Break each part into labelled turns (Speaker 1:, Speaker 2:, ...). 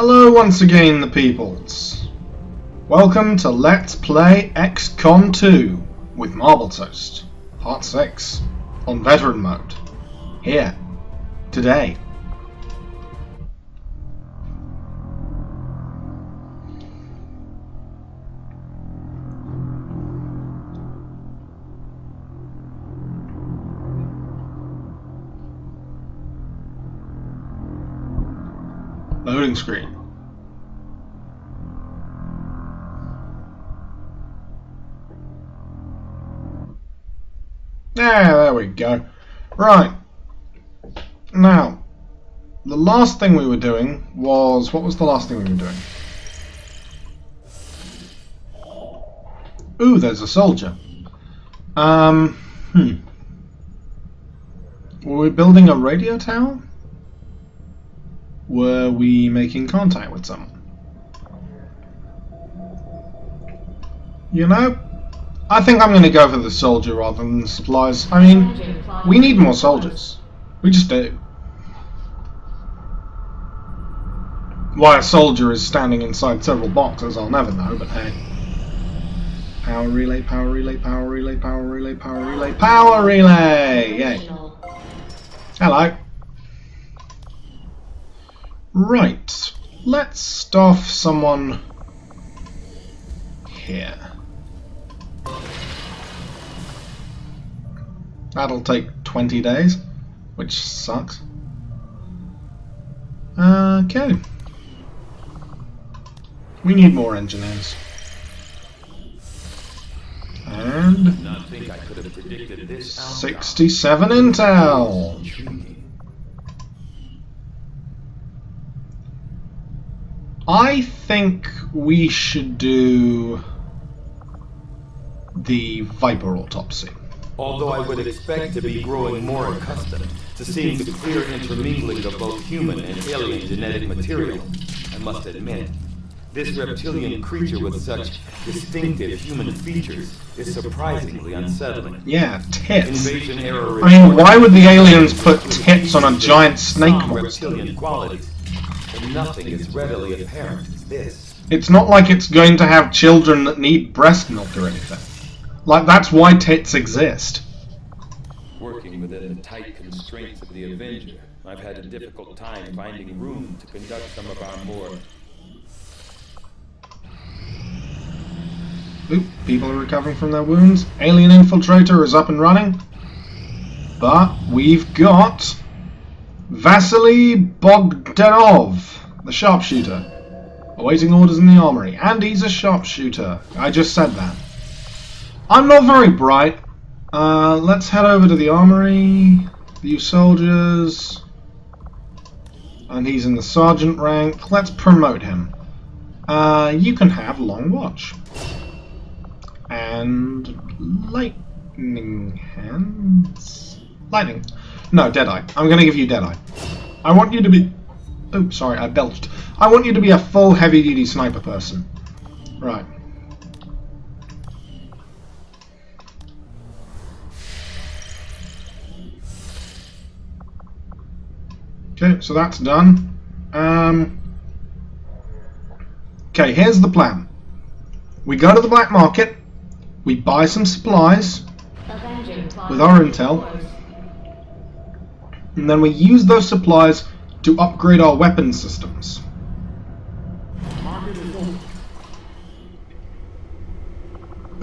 Speaker 1: Hello once again, the peoples. Welcome to Let's Play XCOM 2 with Marble Toast, Part 6, on Veteran Mode. Here, today. Loading screen. Yeah, there we go. Right. Now, the last thing we were doing was... What was the last thing we were doing? Ooh, there's a soldier. Were we building a radio tower? Were we making contact with someone? You know, I think I'm going to go for the soldier rather than the supplies. I mean, we need more soldiers. We just do. Why a soldier is standing inside several boxes, I'll never know, but hey. Power relay, power relay, power relay, power relay, power relay, power relay! Yay. Hello. Right, let's stuff someone here. That'll take 20 days, which sucks. Okay. We need more engineers. And 67 intel. I think we should do the Viper autopsy.
Speaker 2: Although I would expect to be growing more accustomed to seeing the clear intermingling of both human and alien genetic material, I must admit, this reptilian creature with such distinctive human features is surprisingly unsettling.
Speaker 1: Yeah, tits.
Speaker 2: Invasion era
Speaker 1: I mean, why would the aliens put tits on a giant snake monster?
Speaker 2: Reptilian qualities. And nothing is readily apparent as this.
Speaker 1: It's not like it's going to have children that need breast milk or anything. Like, that's why tits exist.
Speaker 2: Working within the tight constraints of the Avenger, I've had a difficult time finding room to conduct some of our more...
Speaker 1: Oop, people are recovering from their wounds. Alien infiltrator is up and running. But we've got Vasily Bogdanov, the sharpshooter, awaiting orders in the armory. And he's a sharpshooter. I just said that. I'm not very bright. Let's head over to the armory. View soldiers. And he's in the sergeant rank. Let's promote him. You can have long watch. And lightning hands. Lightning. No, Deadeye. I'm going to give you Deadeye. I want you to be... Oops, sorry, I belched. I want you to be a full heavy-duty sniper person. Right. Okay, so that's done. Okay, here's the plan. We go to the black market. We buy some supplies with our intel. And then we use those supplies to upgrade our weapon systems.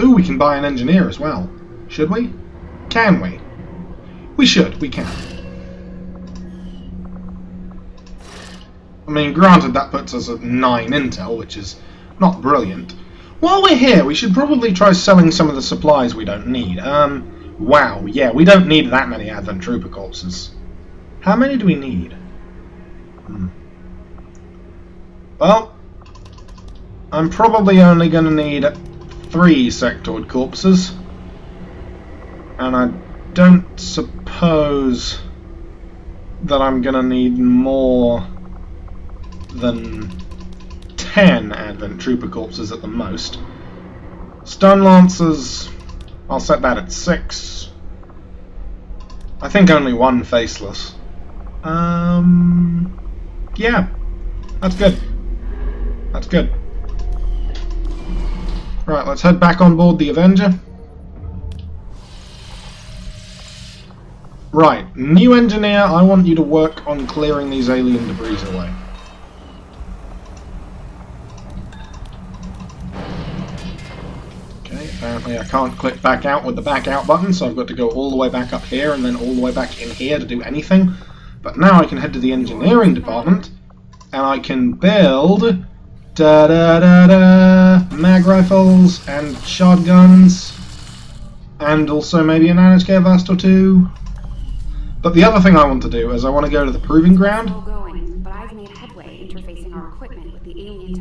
Speaker 1: Ooh, we can buy an engineer as well. Should we? Can we? We should. We can. I mean, granted, that puts us at 9 intel, which is not brilliant. While we're here, we should probably try selling some of the supplies we don't need. Wow, yeah, we don't need that many Advent Trooper corpses. How many do we need? Well, I'm probably only going to need 3 sectoid corpses. And I don't suppose that I'm going to need more than 10 Advent Trooper corpses at the most. Stone Lancers, I'll set that at 6. I think only 1 faceless. Yeah, that's good. That's good. Right, let's head back on board the Avenger. Right, new engineer, I want you to work on clearing these alien debris away. Okay, apparently I can't click back out with the back out button, so I've got to go all the way back up here and then all the way back in here to do anything. But now I can head to the engineering department, and I can build mag rifles and shotguns, and also maybe an NHK vest or two. But the other thing I want to do is I want to go to the proving ground,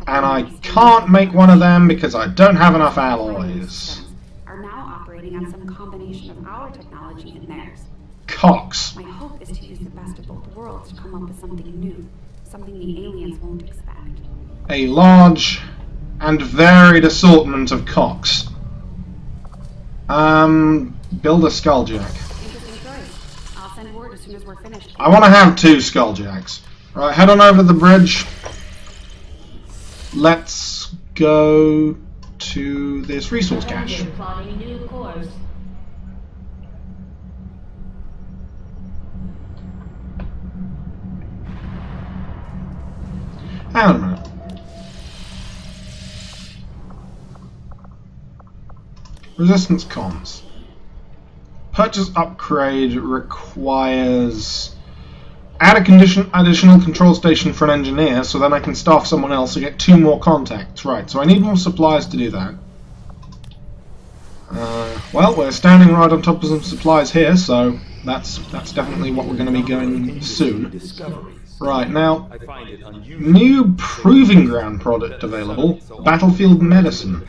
Speaker 1: and I can't make one of them because I don't have enough alloys.
Speaker 3: Are now operating on some combination of our technology and theirs.
Speaker 1: Cox.
Speaker 3: My hope is to use the best of both worlds to come up with something new, something the aliens won't expect.
Speaker 1: A large and varied assortment of cocks. Build a skulljack.
Speaker 3: Interesting choice. I'll send word as soon as we're finished.
Speaker 1: I want to have 2 skulljacks. Right, head on over to the bridge. Let's go to this resource cache.
Speaker 4: Plotting new course.
Speaker 1: Hang on a minute. Resistance comms. Purchase upgrade requires add a additional control station for an engineer, so then I can staff someone else to get 2 more contacts. Right, so I need more supplies to do that. Well, we're standing right on top of some supplies here, so that's definitely what we're going to be going soon. Right, now, new proving ground product available, battlefield medicine.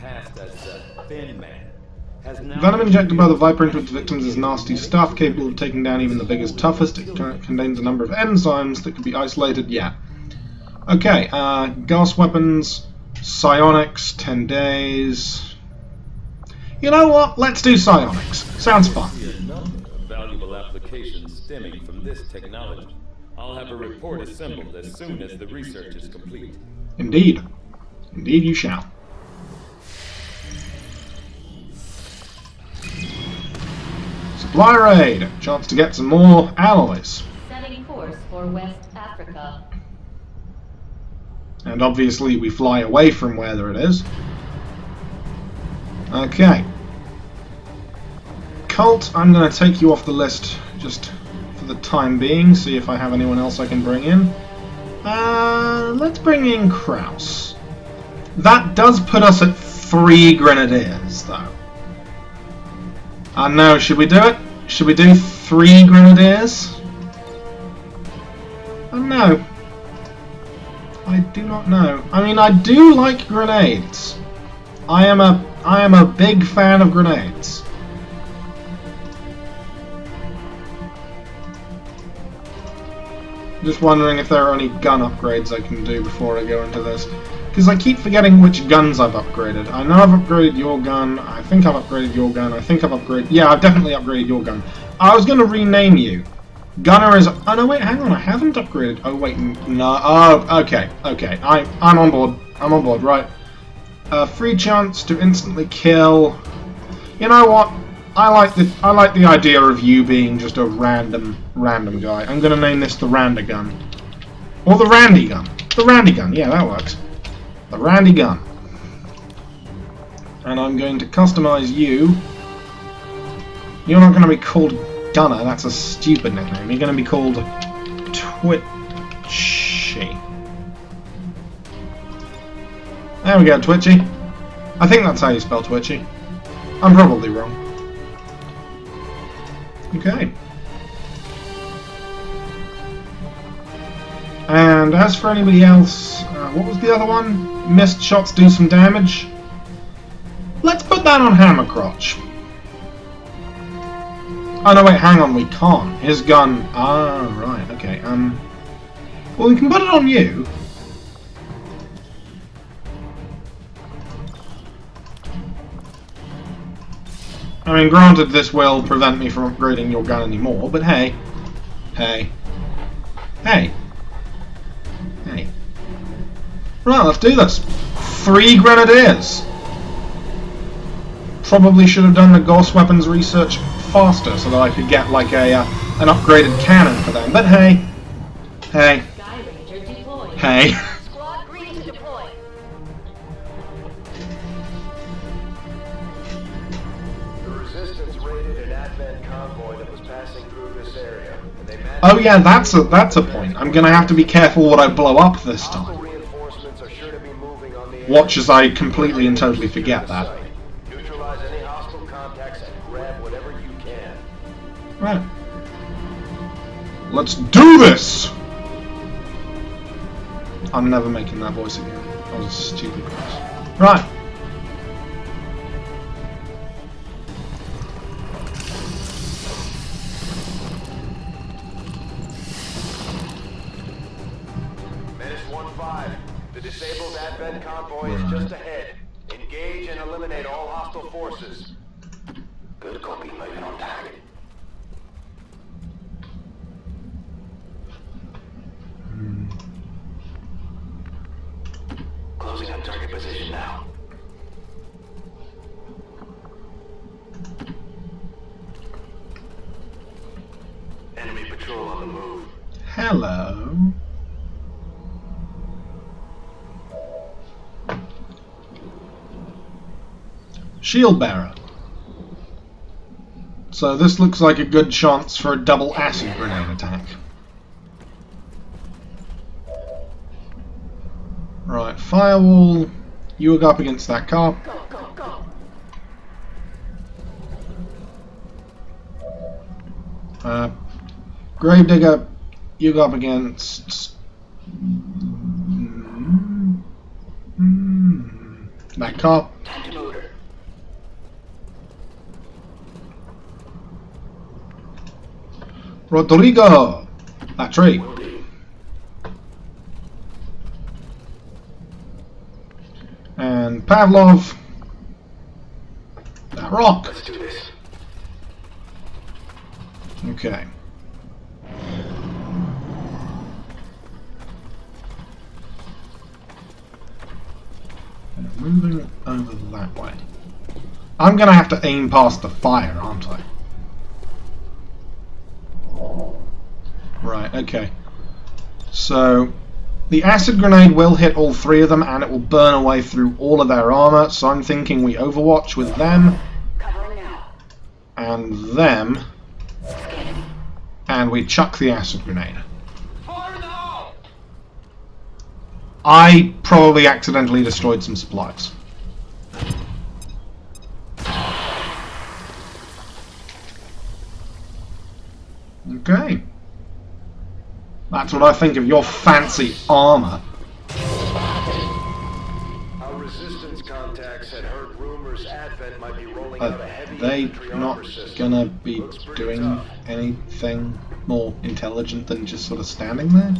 Speaker 1: Venom injected by the Viper into its victims is nasty stuff, capable of taking down even the biggest, toughest. It contains a number of enzymes that can be isolated. Yeah. Okay, gas weapons, psionics, 10 days. You know what? Let's do psionics. Sounds fun.
Speaker 2: A number of valuable applications stemming from this technology. I'll have a report assembled as soon as the research is complete.
Speaker 1: Indeed. Indeed you shall. Supply raid. Chance to get some more alloys.
Speaker 4: Setting course for West Africa.
Speaker 1: And obviously we fly away from where it is. Okay. Cult, I'm going to take you off the list just for the time being, see if I have anyone else I can bring in. Let's bring in Kraus. That does put us at 3 grenadiers, though. No, should we do it? Should we do 3 grenadiers? No. I do not know. I mean, I do like grenades. I am a big fan of grenades. Just wondering if there are any gun upgrades I can do before I go into this. Because I keep forgetting which guns I've upgraded. I know I've upgraded your gun, I think I've upgraded your gun, I think I've upgraded... Yeah, I've definitely upgraded your gun. I was going to rename you. Gunner is... Oh, no, wait, hang on, I haven't upgraded... Oh, wait, no... Oh, okay, okay, I'm on board. I'm on board, right. Free chance to instantly kill... You know what? I like the idea of you being just a random guy. I'm going to name this the Randa gun. Or the Randy gun. The Randy gun, yeah, that works. The Randy gun. And I'm going to customize you. You're not going to be called Gunner, that's a stupid nickname. You're going to be called Twitchy. There we go, Twitchy. I think that's how you spell Twitchy. I'm probably wrong. Okay. And as for anybody else, what was the other one? Missed shots do some damage. Let's put that on Hammercrotch. Oh no, wait, hang on, we can't. His gun... Ah, right, okay, well, we can put it on you. I mean, granted, this will prevent me from upgrading your gun anymore, but hey. Hey. Hey. Hey. Right, let's do this. 3 grenadiers. Probably should have done the Gauss weapons research faster so that I could get like an upgraded cannon for them. But hey,
Speaker 4: Sky Ranger deployed.
Speaker 1: hey.
Speaker 4: Squad green to deploy.
Speaker 5: The Resistance raided an Advent convoy that was passing through this area, and they managed.
Speaker 1: Oh yeah, that's a point. I'm gonna have to be careful what I blow up this
Speaker 5: Hostile
Speaker 1: time.
Speaker 5: reinforcements are sure to be moving on the
Speaker 1: Watch as I completely and totally forget that.
Speaker 5: Neutralize any hostile contacts and grab whatever you can.
Speaker 1: Right. Let's do this! I'm never making that voice again. That was a stupid voice. Right.
Speaker 5: Menace 1-5. The disabled Advent convoy is just ahead. Engage and eliminate all hostile forces. Good copy, moving on target. Closing on target position now. Enemy patrol on the move.
Speaker 1: Hello. Shield bearer. So this looks like a good chance for a double acid grenade attack. Right, firewall. You will go up against that car.
Speaker 4: Go, go, go.
Speaker 1: Gravedigger, you go up against that car.
Speaker 5: Time to motor.
Speaker 1: Rodrigo, that tree.
Speaker 5: Will do.
Speaker 1: And Pavlov, that rock.
Speaker 5: Let's do this.
Speaker 1: Okay. And moving over that way. I'm gonna have to aim past the fire, aren't I? Right, okay. So, the acid grenade will hit all 3 of them and it will burn away through all of their armor, so I'm thinking we overwatch with them,
Speaker 4: Covering now.
Speaker 1: and them, and we chuck the acid grenade.
Speaker 5: Fire now!
Speaker 1: I probably accidentally destroyed some supplies. Okay. That's what I think of your fancy armor.
Speaker 5: Our resistance contacts had heard rumors Advent might be rolling out a heavy
Speaker 1: They
Speaker 5: infantry
Speaker 1: not
Speaker 5: armor system.
Speaker 1: gonna be
Speaker 5: Looks pretty
Speaker 1: doing
Speaker 5: tough.
Speaker 1: anything more intelligent than just sort of standing there?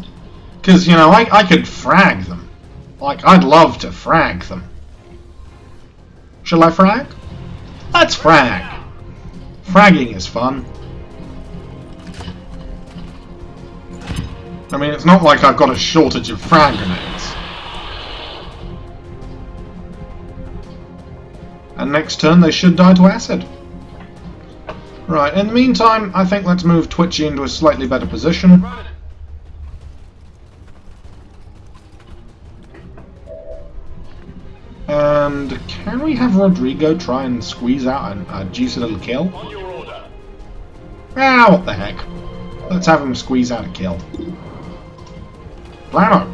Speaker 1: Because, you know, I could frag them. Like, I'd love to frag them. Shall I frag? Let's frag! Fragging is fun. I mean, it's not like I've got a shortage of frag grenades. And next turn they should die to acid. Right, in the meantime, I think let's move Twitchy into a slightly better position. And can we have Rodrigo try and squeeze out a juicy little kill?
Speaker 5: On your order.
Speaker 1: Ah, what the heck. Let's have him squeeze out a kill. Blammo!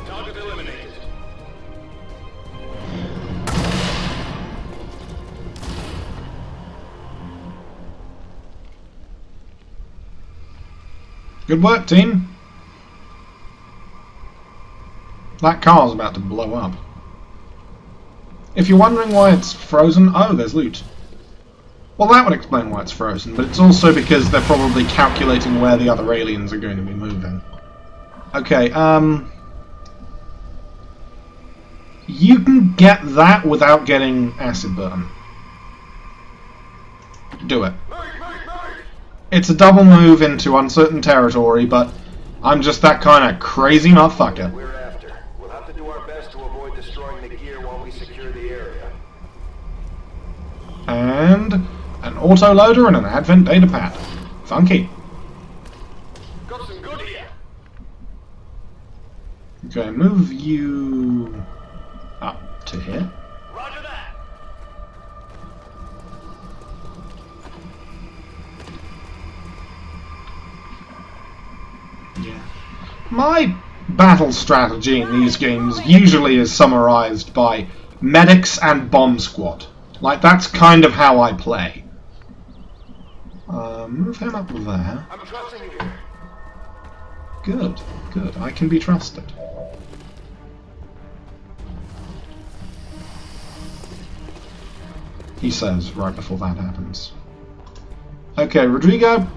Speaker 5: Target eliminated.
Speaker 1: Good work, team. That car's about to blow up. If you're wondering why it's frozen, oh, there's loot. Well, that would explain why it's frozen, but it's also because they're probably calculating where the other aliens are going to be moving. Okay, you can get that without getting acid burn. Do it. It's a double move into uncertain territory, but I'm just that kind of crazy motherfucker.
Speaker 5: We're after. We'll have to do our best to avoid destroying the gear while we secure the area.
Speaker 1: And an autoloader and an Advent data pad. Funky.
Speaker 5: Got some good here.
Speaker 1: Okay, move you up to here.
Speaker 5: Roger that.
Speaker 1: Yeah. My battle strategy in these games usually is summarized by medics and bomb squad. Like, that's kind of how I play. Move him up there.
Speaker 5: I'm trusting you.
Speaker 1: Good, good. I can be trusted. He says right before that happens. Okay, Rodrigo.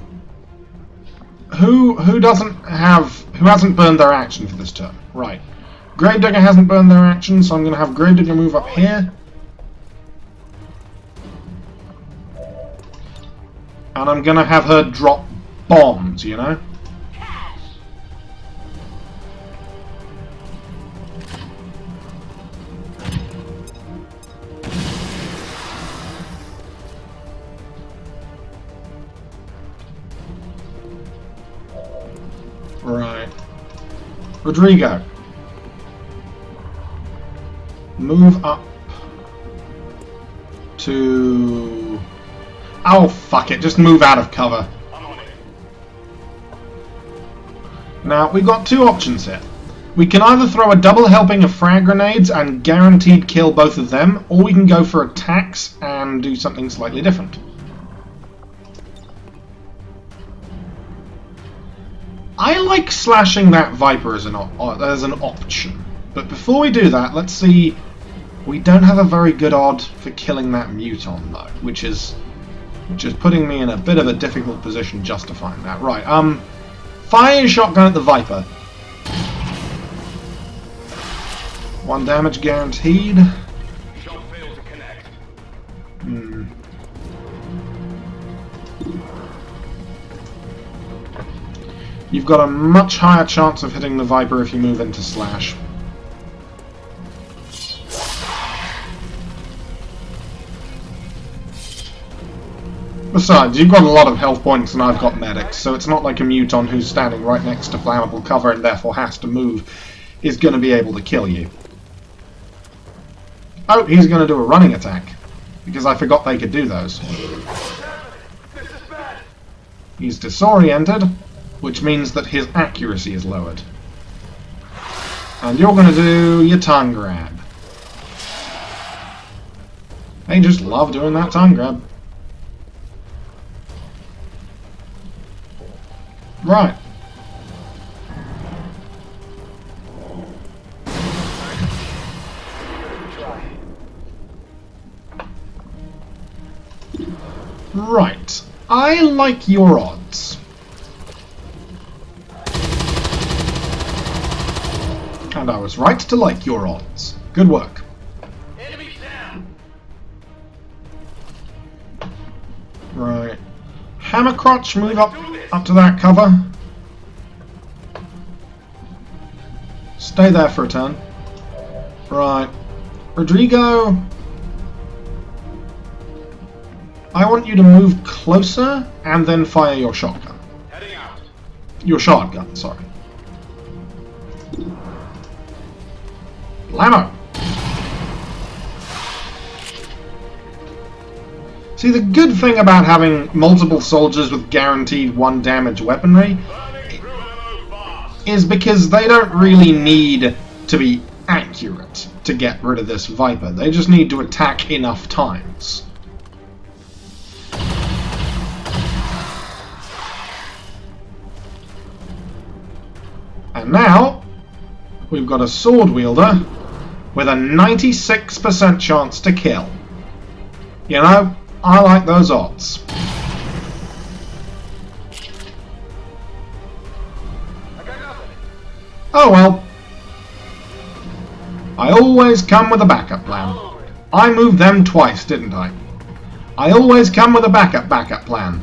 Speaker 1: Who hasn't burned their action for this turn? Right. Gravedigger hasn't burned their action, so I'm going to have Gravedigger move up here. And I'm going to have her drop bombs, you know? Right. Rodrigo. Move up to... Oh, fuck it. Just move out of cover. Now, we've got two options here. We can either throw a double helping of frag grenades and guaranteed kill both of them, or we can go for attacks and do something slightly different. I like slashing that Viper as an option. But before we do that, let's see... We don't have a very good odd for killing that Muton, though, which is putting me in a bit of a difficult position justifying that. Right, fire your shotgun at the Viper. 1 damage guaranteed.
Speaker 5: Shot failed to connect.
Speaker 1: You've got a much higher chance of hitting the Viper if you move into slash. Besides, you've got a lot of health points and I've got medics, so it's not like a Muton who's standing right next to flammable cover and therefore has to move is going to be able to kill you. Oh, he's going to do a running attack, because I forgot they could do those. He's disoriented, which means that his accuracy is lowered. And you're going to do your tongue grab. They just love doing that tongue grab. Right. Right. I like your odds. And I was right to like your odds. Good work.
Speaker 5: Enemies down.
Speaker 1: Right. Hammercrotch, move up to that cover. Stay there for a turn. Right. Rodrigo, I want you to move closer and then fire your shotgun.
Speaker 5: Heading out.
Speaker 1: Your shotgun, sorry. Blammo! See, the good thing about having multiple soldiers with guaranteed 1 damage weaponry is because they don't really need to be accurate to get rid of this Viper. They just need to attack enough times. And now, we've got a sword wielder with a 96% chance to kill. You know, I like those odds. Oh well. I always come with a backup plan. I moved them twice, didn't I? I always come with a backup plan.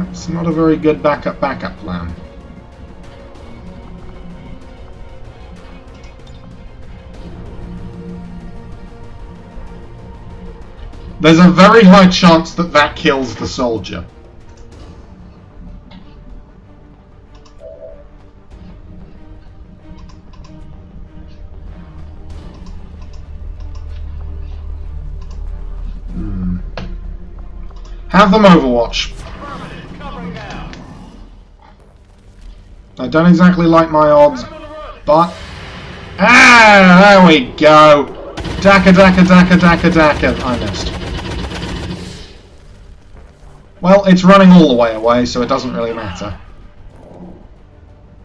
Speaker 1: That's not a very good backup plan. There's a very high chance that that kills the soldier. Have them overwatch. I don't exactly like my odds, but... Ah! There we go! Daka. I missed. Well, it's running all the way away, so it doesn't really matter.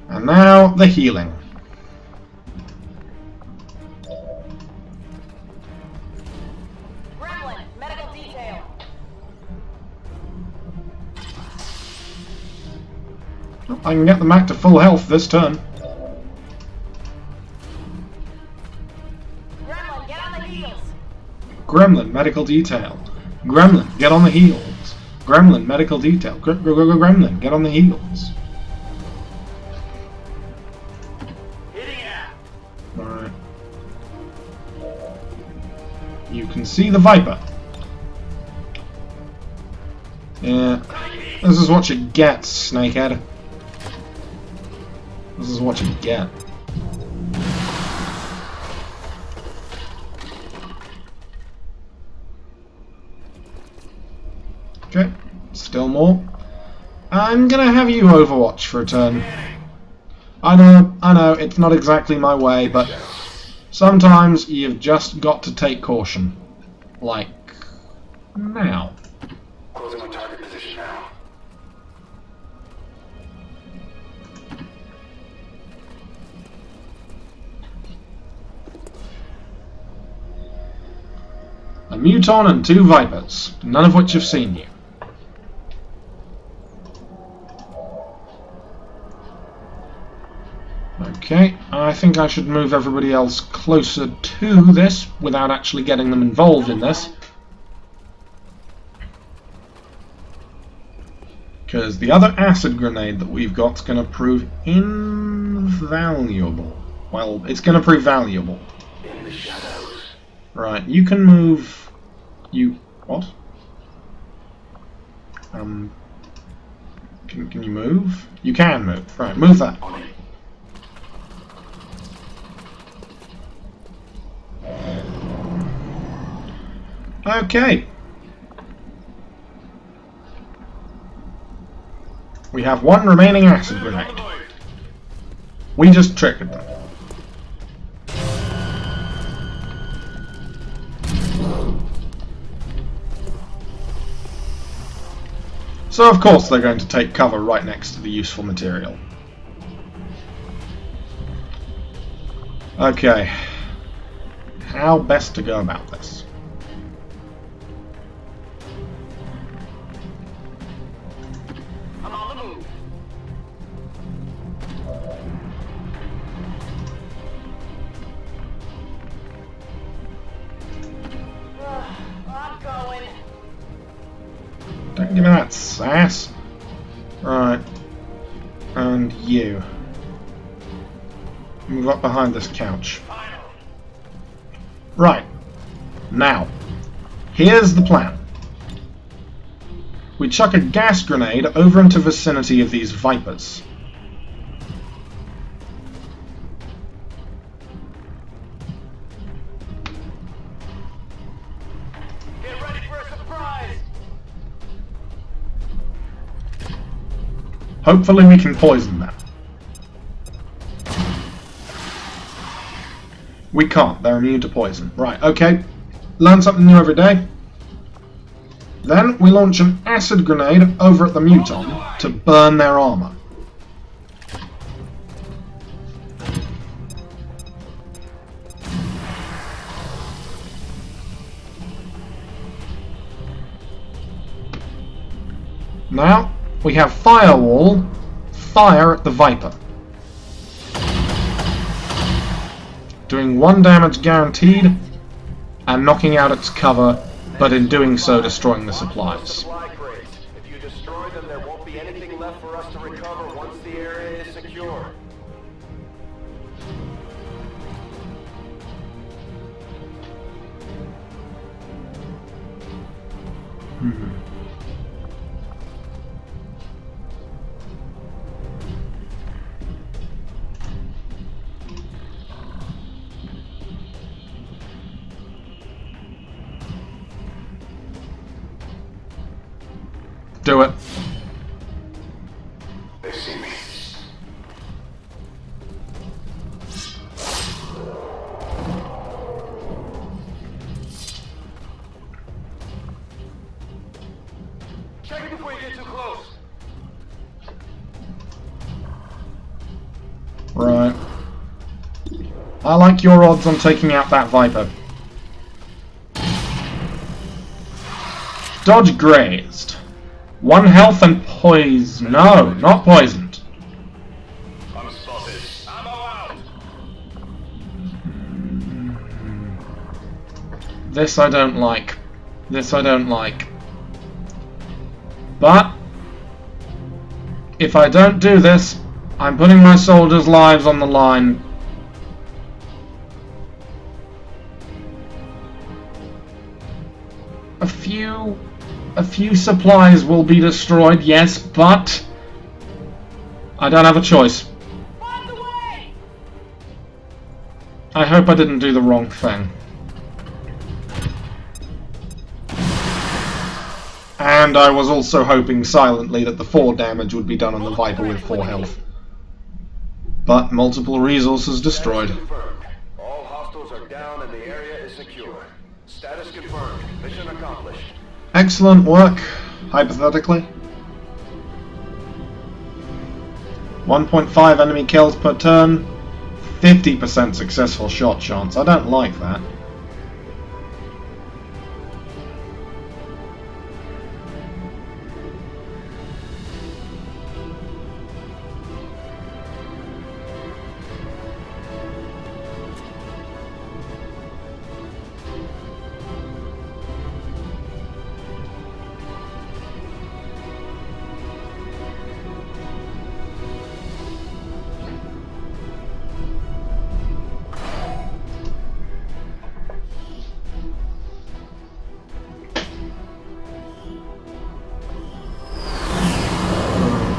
Speaker 1: And now, the healing.
Speaker 4: Gremlin, medical detail.
Speaker 1: I can get them back to full health this turn.
Speaker 4: Gremlin, get on the heels.
Speaker 1: Gremlin, medical detail. Gremlin, get on the heels. Gremlin, medical detail. Gremlin, get on the heels.
Speaker 5: Hitting out.
Speaker 1: Alright. You can see the Viper. Yeah. This is what you get, Snakehead. This is what you get. Okay, still more. I'm gonna have you overwatch for a turn. I know, it's not exactly my way, but sometimes you've just got to take caution. Like now.
Speaker 5: Closing on target position now.
Speaker 1: A Muton and 2 Vipers, none of which have seen you. Okay, I think I should move everybody else closer to this without actually getting them involved in this. Because the other acid grenade that we've got is going to prove invaluable. Well, it's going to prove valuable.
Speaker 5: In the shadows.
Speaker 1: Right, you can move... You... What? Can you move? You can move. Right, move that. Okay. We have one remaining acid grenade. We just triggered them. So of course they're going to take cover right next to the useful material. Okay. How best to go about this?
Speaker 5: I'm on the move.
Speaker 4: I'm going.
Speaker 1: Don't give me that sass. Right. And you. Move up behind this couch. Right. Now, here's the plan. We chuck a gas grenade over into the vicinity of these Vipers.
Speaker 5: Get ready for a surprise.
Speaker 1: Hopefully we can poison them. We can't, they're immune to poison. Right, okay. Learn something new every day. Then we launch an acid grenade over at the Muton to burn their armor. Now, we have Firewall fire at the Viper. Doing 1 damage guaranteed, and knocking out its cover, but in doing so destroying the supplies.
Speaker 5: Supply crates. If you destroy them, there won't be
Speaker 1: Do it.
Speaker 5: They see me. Check it before you get too close.
Speaker 1: Right. I like your odds on taking out that Viper. Dodge grazed. 1 health and poison. No, not poisoned.
Speaker 5: I'm spotted. Ammo out.
Speaker 1: This I don't like. This I don't like. But if I don't do this, I'm putting my soldiers' lives on the line. A few supplies will be destroyed, yes, but I don't have a choice.
Speaker 4: On the way!
Speaker 1: I hope I didn't do the wrong thing. And I was also hoping silently that the 4 damage would be done on the Viper with 4 health. But multiple resources destroyed.
Speaker 5: Confirmed. All hostiles are down and the area is secure. Status confirmed. Mission accomplished.
Speaker 1: Excellent work, hypothetically. 1.5 enemy kills per turn, 50% successful shot chance. I don't like that.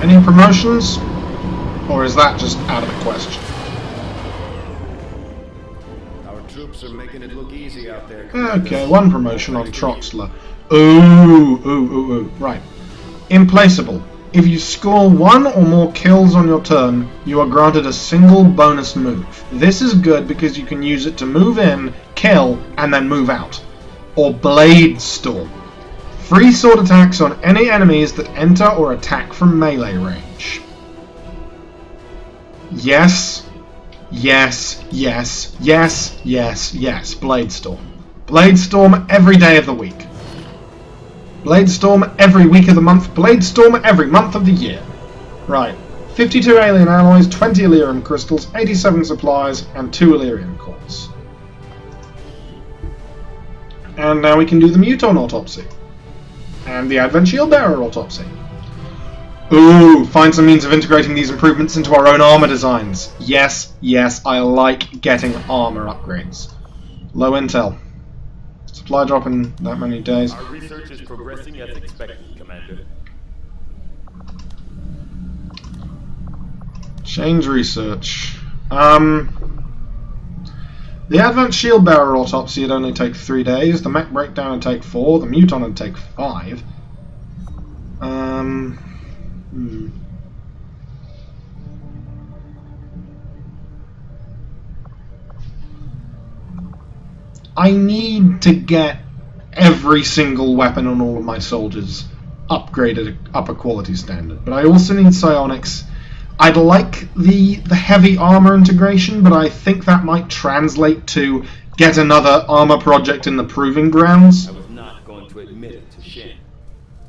Speaker 1: Any promotions? Or is that just out of the question?
Speaker 6: Our troops are making it look easy out there.
Speaker 1: Okay, 1 promotion on Troxler. Ooh. Right. Implaceable. If you score 1 or more kills on your turn, you are granted a single bonus move. This is good because you can use it to move in, kill, and then move out. Or Blade Storm. Free sword attacks on any enemies that enter or attack from melee range. Yes. Blade Storm. Blade Storm every day of the week. Blade Storm every week of the month. Blade Storm every month of the year. Right. 52 alien alloys, 20 Elerium crystals, 87 supplies, and 2 Elerium cores. And now we can do the Muton autopsy. And the Advent Shield Bearer autopsy. Ooh, find some means of integrating these improvements into our own armor designs. Yes, I like getting armor upgrades. Low intel. Supply drop in that many days.
Speaker 2: Our research is progressing as expected, Commander.
Speaker 1: Change research. The Advent Shield Bearer autopsy would only take 3 days. The mech breakdown would take 4. The Muton would take 5. I need to get every single weapon on all of my soldiers upgraded up a quality standard, but I also need psionics. I'd like the heavy armor integration, but I think that might translate to get another armor project in the Proving Grounds.
Speaker 2: I was not going to admit it to Shin,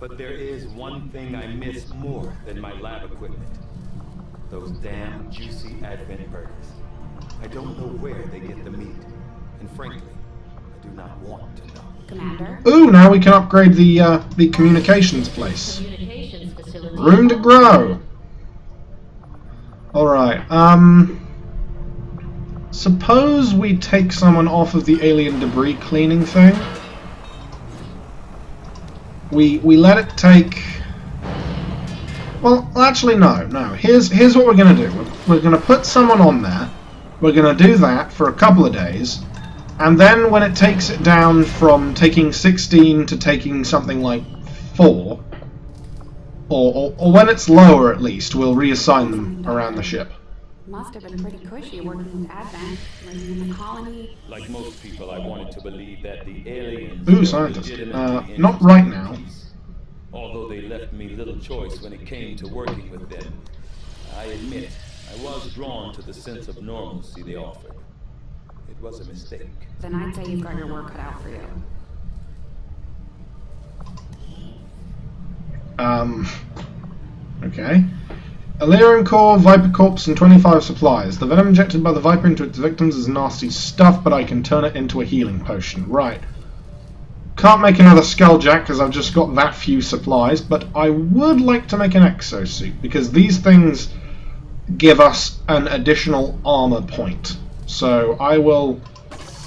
Speaker 2: but there is one thing I miss more than my lab equipment. Those damn juicy Advent burgers. I don't know where they get the meat, and frankly, I do not want to know.
Speaker 3: Commander?
Speaker 1: Ooh, now we can upgrade the communications place.
Speaker 7: Communications facility.
Speaker 1: Room to grow. Alright, suppose we take someone off of the alien debris cleaning thing. we let it take... Well, actually, no. Here's what we're going to do. We're going to put someone on there. We're going to do that for a couple of days. And then when it takes it down from taking 16 to taking something like 4, or when it's lower at least, we'll reassign them around the ship.
Speaker 3: Must have been pretty cushy working with Advent, living in the colony.
Speaker 2: Like most people, I wanted to believe that the aliens
Speaker 1: Ooh,
Speaker 2: were
Speaker 1: scientist.
Speaker 2: legitimate
Speaker 1: Not right now.
Speaker 2: Although they left me little choice when it came to working with them. I admit, I was drawn to the sense of normalcy they offered. It was a mistake.
Speaker 3: Then I'd say you've got your work cut out for you.
Speaker 1: Okay. Elerium core, Viper corpse, and 25 supplies. The venom injected by the Viper into its victims is nasty stuff, but I can turn it into a healing potion. Right. Can't make another Skulljack because I've just got that few supplies, but I would like to make an exosuit because these things give us an additional armor point. So I will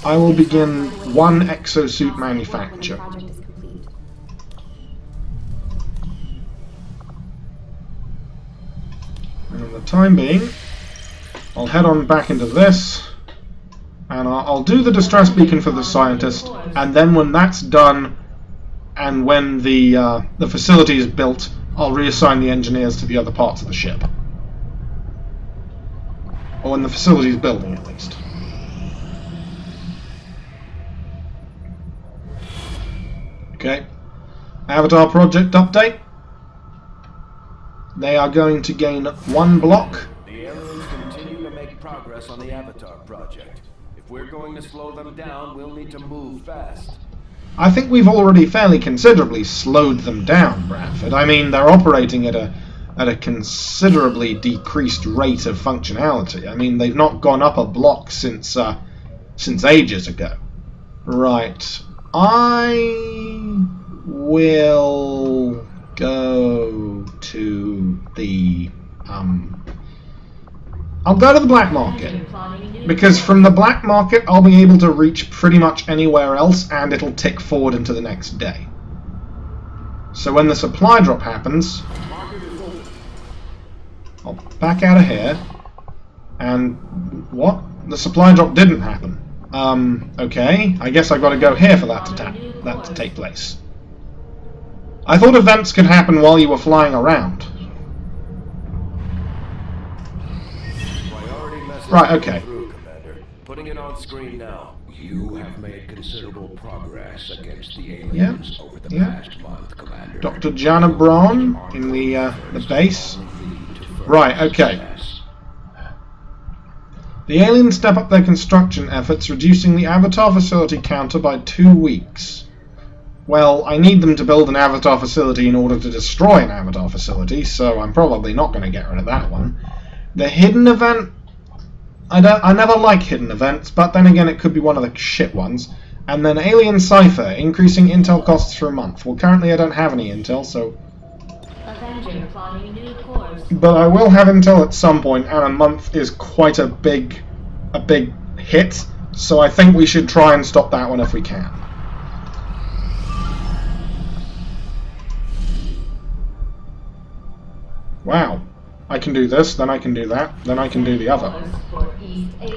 Speaker 1: begin one exosuit manufacture. And for the time being, I'll head on back into this. And I'll do the distress beacon for the scientist, and then when that's done, and when the facility is built, I'll reassign the engineers to the other parts of the ship. Or when the facility is building, at least. Okay. Avatar project update. They are going to gain 1 block.
Speaker 6: The aliens continue to make progress on the Avatar project. If we're going to slow them down, we'll need to move fast.
Speaker 1: I think we've already fairly considerably slowed them down, Bradford. I mean, they're operating at a considerably decreased rate of functionality. I mean, they've not gone up a block since ages ago. Right. I will go to the I'll go to the black market, because from the black market I'll be able to reach pretty much anywhere else and it'll tick forward into the next day. So when the supply drop happens, I'll back out of here, and what? The supply drop didn't happen. Okay, I guess I've got to go here for that to take place. I thought events could happen while you were flying around. Right, okay.
Speaker 6: Putting it on screen now.
Speaker 7: You have made considerable progress against the aliens over the past month, Commander.
Speaker 1: Dr. Jana Braun in the base. Right, okay. The aliens step up their construction efforts, reducing the Avatar facility counter by 2 weeks. Well, I need them to build an Avatar facility in order to destroy an Avatar facility, so I'm probably not going to get rid of that one. The hidden event... I never like hidden events, but then again it could be one of the shit ones. And then Alien Cipher, increasing intel costs for a month. Well, currently I don't have any intel, so...
Speaker 4: Avenger plotting new course.
Speaker 1: But I will have intel at some point, and a month is quite a big hit, so I think we should try and stop that one if we can. Wow. I can do this, then I can do that, then I can do the other.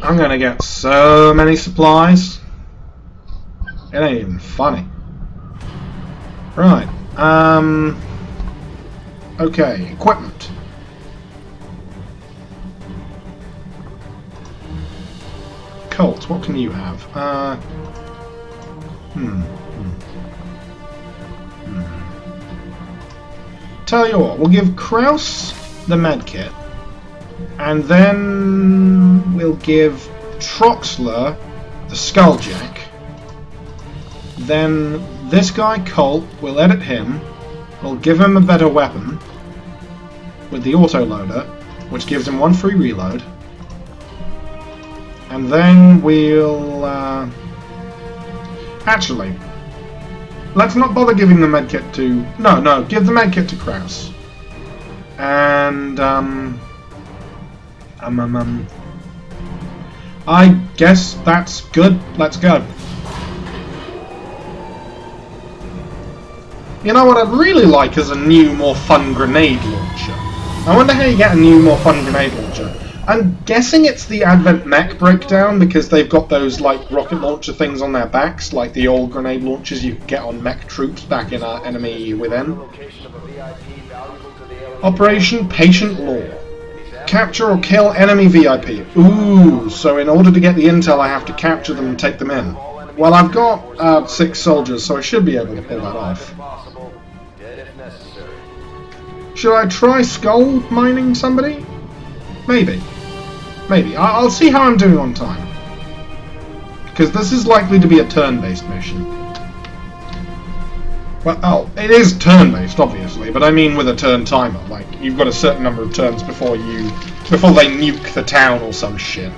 Speaker 1: I'm gonna get so many supplies. It ain't even funny. Right. Okay, equipment. Colt, what can you have? Tell you what, we'll give Kraus the medkit, and then we'll give Troxler the Skulljack. Then this guy Colt, we'll edit him. We'll give him a better weapon with the autoloader, which gives him 1 free reload. And then we'll actually, let's not bother giving the medkit to... No, give the medkit to Kraus. And, I guess that's good. Let's go. You know what I'd really like is a new, more fun grenade launcher. I wonder how you get a new, more fun grenade launcher. I'm guessing it's the Advent mech breakdown, because they've got those, like, rocket launcher things on their backs, like the old grenade launchers you could get on mech troops back in Enemy Within. Operation Patient Law. Capture or kill enemy VIP. Ooh, so in order to get the intel I have to capture them and take them in. Well, I've got 6 soldiers, so I should be able to pull that off. Should I try skull mining somebody? Maybe. Maybe. I'll see how I'm doing on time. Because this is likely to be a turn-based mission. Well, oh, it is turn-based, obviously, but I mean with a turn timer. Like, you've got a certain number of turns before they nuke the town or some shit.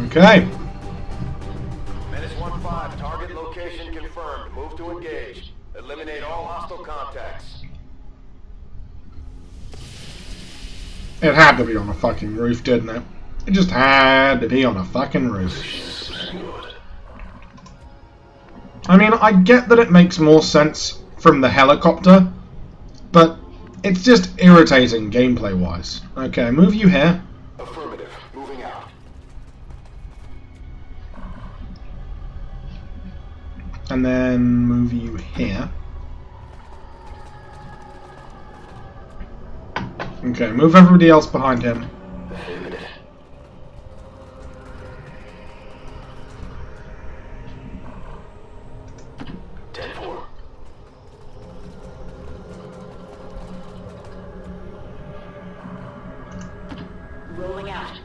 Speaker 1: Okay.
Speaker 5: Menace 1-5, target location confirmed. Move to engage. Eliminate all hostile contacts.
Speaker 1: It had to be on a fucking roof, didn't it? It just had to be on a fucking roof. I mean, I get that it makes more sense from the helicopter, but it's just irritating gameplay-wise. Okay, move you here.
Speaker 5: Affirmative. Moving out.
Speaker 1: And then move you here. Okay, move everybody else behind him.
Speaker 5: Affirmative.
Speaker 4: Rolling out.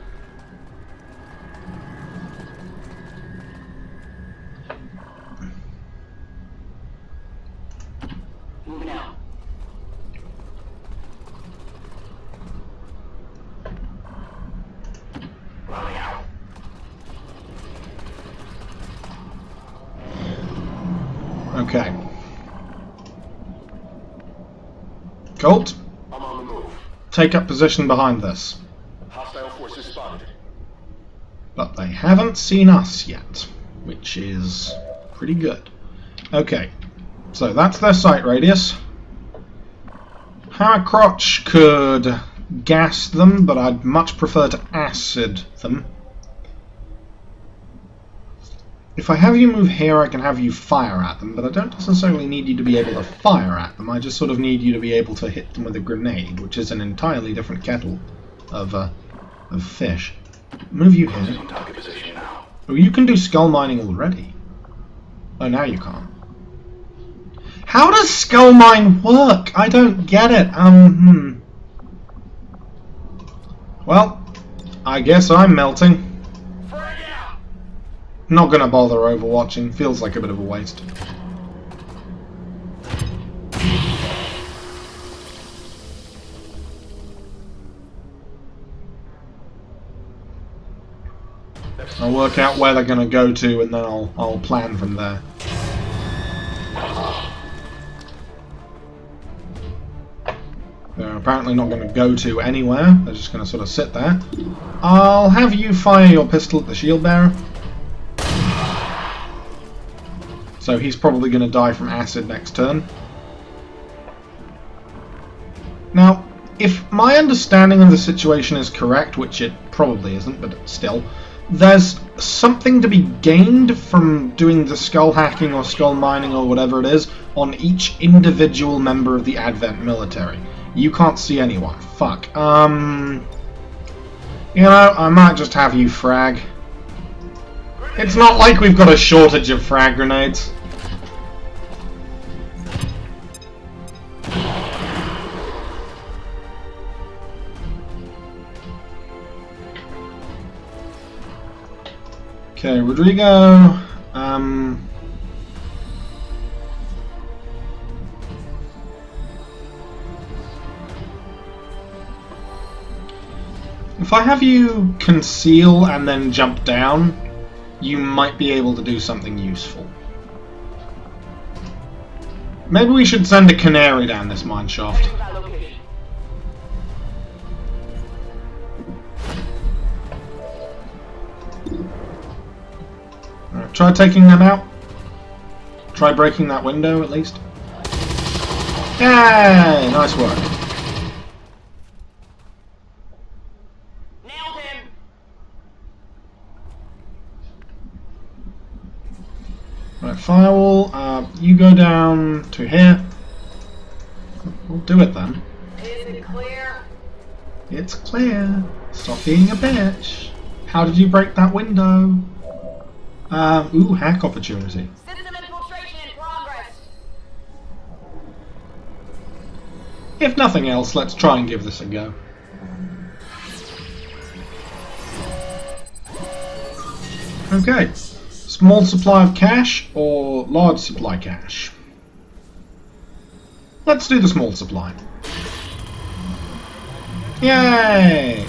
Speaker 4: Moving out.
Speaker 5: Rolling out.
Speaker 1: Okay. Colt,
Speaker 5: I'm on the move.
Speaker 1: take up position behind this.
Speaker 5: Hostile forces spotted.
Speaker 1: But they haven't seen us yet, which is pretty good. Okay, so that's their sight radius. Hammer Crotch could gas them, but I'd much prefer to acid them. If I have you move here, I can have you fire at them, but I don't necessarily need you to be able to fire at them. I just sort of need you to be able to hit them with a grenade, which is an entirely different kettle of fish. Move you here.
Speaker 5: Target position now.
Speaker 1: Oh, you can do skull mining already. Oh, now you can't. How does skull mine work? I don't get it. Well, I guess I'm melting. Not gonna bother overwatching. Feels like a bit of a waste. I'll work out where they're gonna go to, and then I'll plan from there. They're apparently not going to go to anywhere. They're just going to sort of sit there. I'll have you fire your pistol at the shield bearer. So he's probably going to die from acid next turn. Now, if my understanding of the situation is correct, which it probably isn't, but still, there's something to be gained from doing the skull hacking or skull mining or whatever it is on each individual member of the Advent military. You can't see anyone. Fuck. You know, I might just have you frag. It's not like we've got a shortage of frag grenades. Okay, Rodrigo. If I have you conceal and then jump down, you might be able to do something useful. Maybe we should send a canary down this mine shaft. Alright, try taking them out. Try breaking that window at least. Yay! Nice work.
Speaker 4: Nailed him.
Speaker 1: Right, firewall, you go down to here. We'll do it then.
Speaker 4: Is it clear?
Speaker 1: It's clear. Stop being a bitch. How did you break that window? Ooh, hack opportunity.
Speaker 4: System infiltration in progress.
Speaker 1: If nothing else, let's try and give this a go. Okay. Small supply of cash or large supply cash? Let's do the small supply. Yay!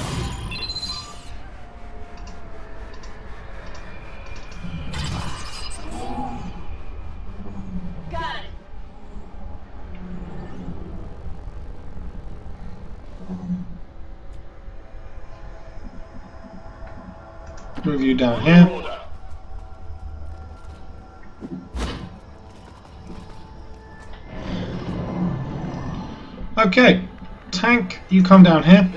Speaker 4: Got it.
Speaker 1: Move you down here. Okay, tank, you come down here.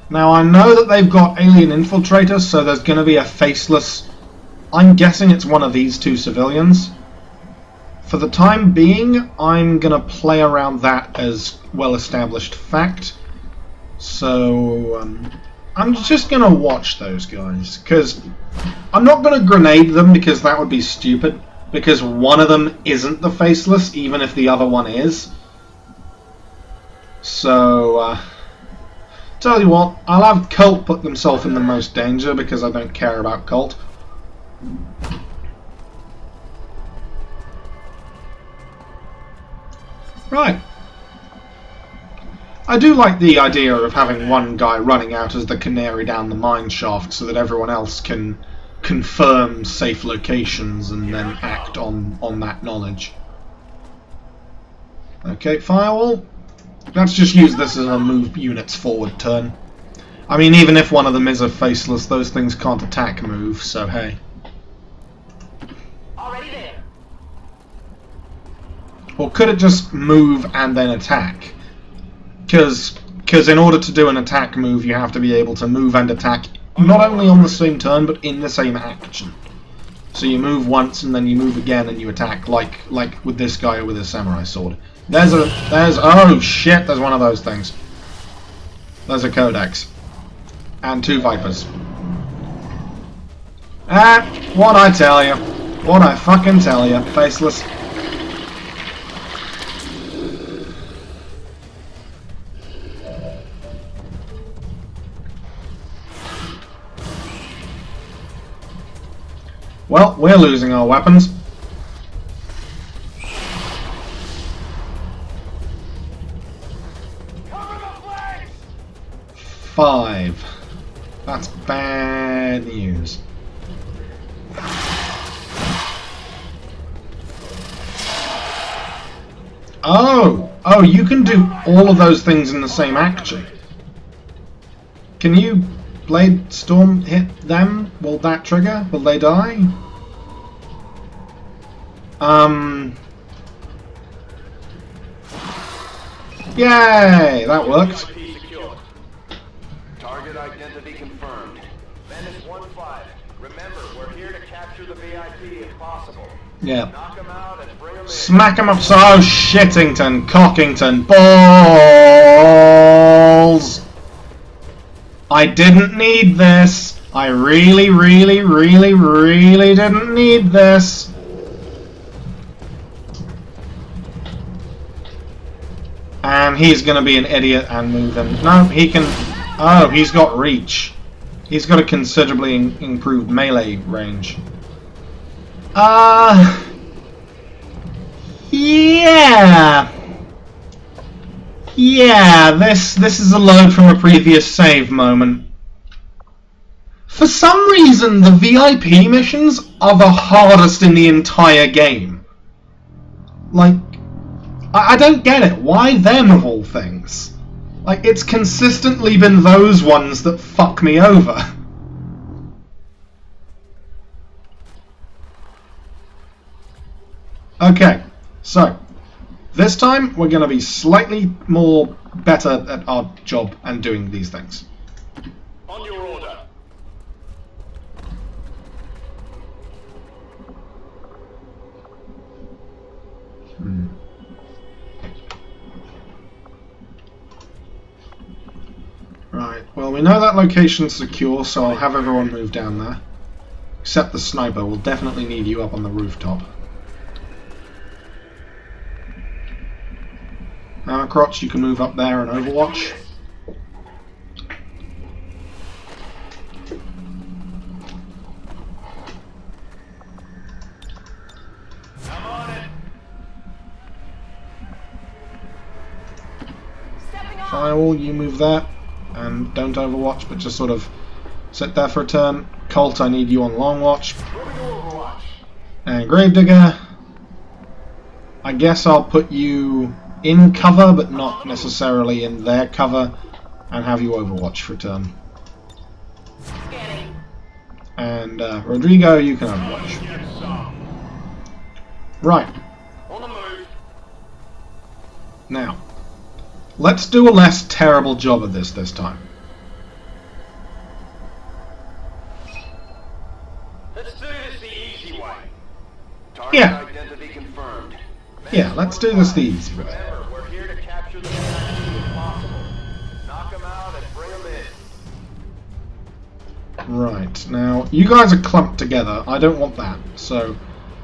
Speaker 1: Now I know that they've got alien infiltrators, so there's going to be a faceless. I'm guessing it's one of these two civilians. For the time being, I'm going to play around that as well-established fact. So I'm just going to watch those guys, because I'm not going to grenade them because that would be stupid, because one of them isn't the faceless, even if the other one is. So, tell you what, I'll have Cult put themselves in the most danger because I don't care about Cult. Right. I do like the idea of having one guy running out as the canary down the mine shaft so that everyone else can confirm safe locations and then act on that knowledge. Okay, firewall. Let's just use this as a move units forward turn. I mean, even if one of them is a faceless, those things can't attack move, so hey.
Speaker 4: Already there.
Speaker 1: Or could it just move and then attack? Because in order to do an attack move, you have to be able to move and attack not only on the same turn, but in the same action. So you move once and then you move again and you attack, like with this guy with his samurai sword. Oh shit, there's one of those things. There's a Codex. And two Vipers. What I tell you. What I fucking tell you. Faceless. Well, we're losing our weapons. Five. That's bad news. Oh, you can do all of those things in the same action. Can you Blade Storm hit them? Will that trigger? Will they die? Yay! That worked.
Speaker 5: Target identity confirmed. Menace 1-5. Remember, we're here to capture the VIP if possible.
Speaker 1: Yeah.
Speaker 5: Knock them out and bring them in.
Speaker 1: Smack him up so Shittington, Cockington, balls! I didn't need this. I really didn't need this. And he's gonna be an idiot and move him. No, he can. Oh, he's got reach. He's got a considerably improved melee range. Yeah. Yeah, this is a load from a previous save moment. For some reason, the VIP missions are the hardest in the entire game. Like, I don't get it. Why them of all things? Like, it's consistently been those ones that fuck me over. Okay, so this time we're going to be slightly more better at our job and doing these things.
Speaker 5: On your order.
Speaker 1: Right, well, we know that location's secure, so I'll have everyone move down there. Except the sniper. We'll definitely need you up on the rooftop. Crotch, you can move up there and overwatch.
Speaker 5: I'm on it.
Speaker 4: Stepping on.
Speaker 1: Firewall, you move there. And don't overwatch, but just sort of sit there for a turn. Colt, I need you on long watch.
Speaker 5: Moving to Overwatch.
Speaker 1: And Gravedigger, I guess I'll put you in cover, but not necessarily in their cover, and have you overwatch for a turn.
Speaker 4: Scanning.
Speaker 1: And Rodrigo, you can overwatch.
Speaker 5: Get some.
Speaker 1: Right,
Speaker 5: On the move.
Speaker 1: now, let's do a less terrible job of this time.
Speaker 5: Let's do this the easy way. Target
Speaker 1: Yeah.
Speaker 5: identity confirmed.
Speaker 1: Yeah, let's do this the easy way.
Speaker 5: Remember, we're here to capture them as soon as possible. Knock them out and bring them in.
Speaker 1: Right, now, you guys are clumped together. I don't want that, so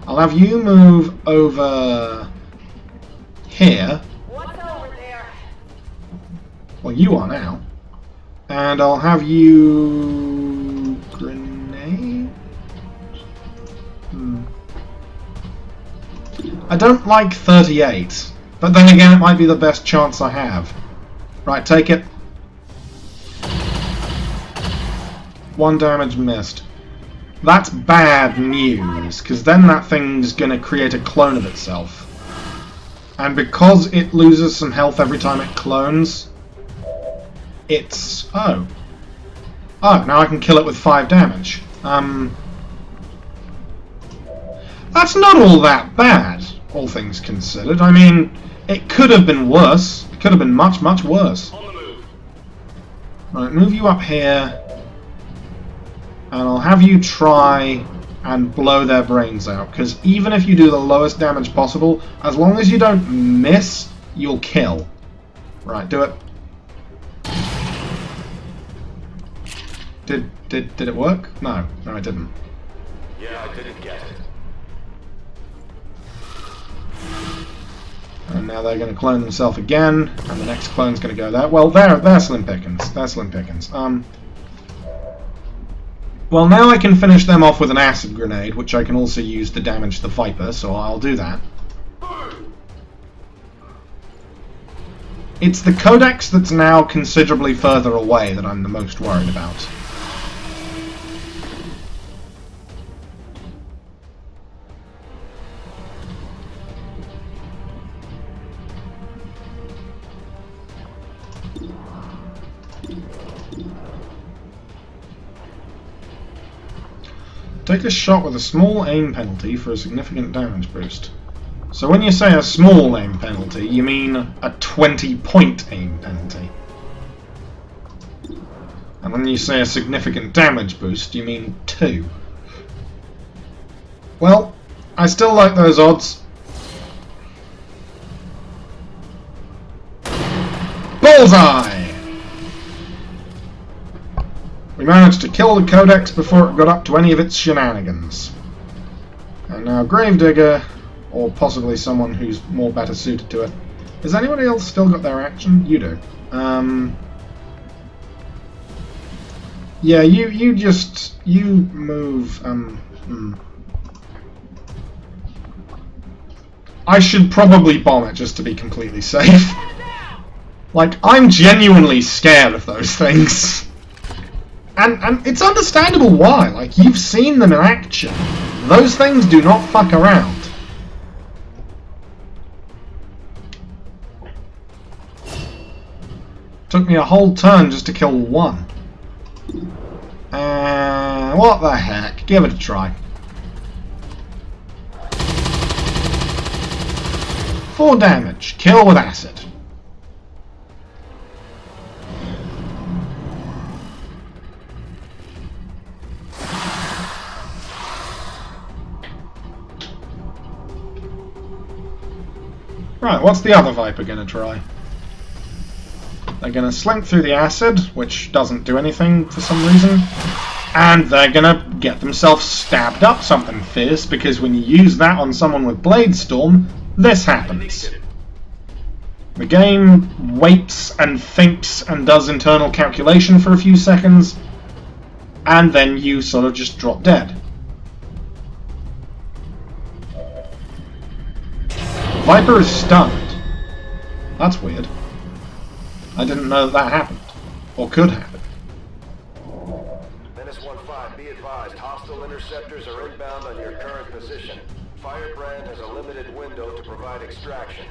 Speaker 1: I'll have you move over here.
Speaker 4: What's over there?
Speaker 1: Well, you are now. And I'll have you... grenade? I don't like 38, but then again it might be the best chance I have. Right, take it. 1 damage missed. That's bad news, because then that thing's going to create a clone of itself. And because it loses some health every time it clones, it's... Oh, now I can kill it with 5 damage. That's not all that bad, all things considered. I mean, it could have been worse. It could have been much, much worse.
Speaker 5: On the move.
Speaker 1: Right, move you up here. And I'll have you try and blow their brains out. Because even if you do the lowest damage possible, as long as you don't miss, you'll kill. Right, do it. Did it work? No, it didn't.
Speaker 5: Yeah, I didn't get it.
Speaker 1: And now they're going to clone themselves again, and the next clone's going to go there. Well, they're slim pickings. They're slim pickings. Well, now I can finish them off with an acid grenade, which I can also use to damage the Viper, so I'll do that. It's the Codex that's now considerably further away that I'm the most worried about. Take a shot with a small aim penalty for a significant damage boost. So when you say a small aim penalty, you mean a 20-point aim penalty. And when you say a significant damage boost, you mean 2. Well, I still like those odds. Bullseye! We managed to kill the Codex before it got up to any of its shenanigans. And now Gravedigger, or possibly someone who's more better suited to it. Has anybody else still got their action? You do. Yeah, you move, I should probably bomb it just to be completely safe. Like, I'm genuinely scared of those things. And it's understandable why. Like, you've seen them in action. Those things do not fuck around. Took me a whole turn just to kill one. What the heck? Give it a try. 4 damage. Kill with acid. Right, what's the other Viper gonna try? They're gonna slink through the acid, which doesn't do anything for some reason, and they're gonna get themselves stabbed up something fierce, because when you use that on someone with Blade Storm, this happens. The game waits and thinks and does internal calculation for a few seconds, and then you sort of just drop dead. Viper is stunned. That's weird. I didn't know that happened. Or could happen.
Speaker 5: Menace 1-5, be advised. Hostile interceptors are inbound on your current position. Firebrand has a limited window to provide extraction.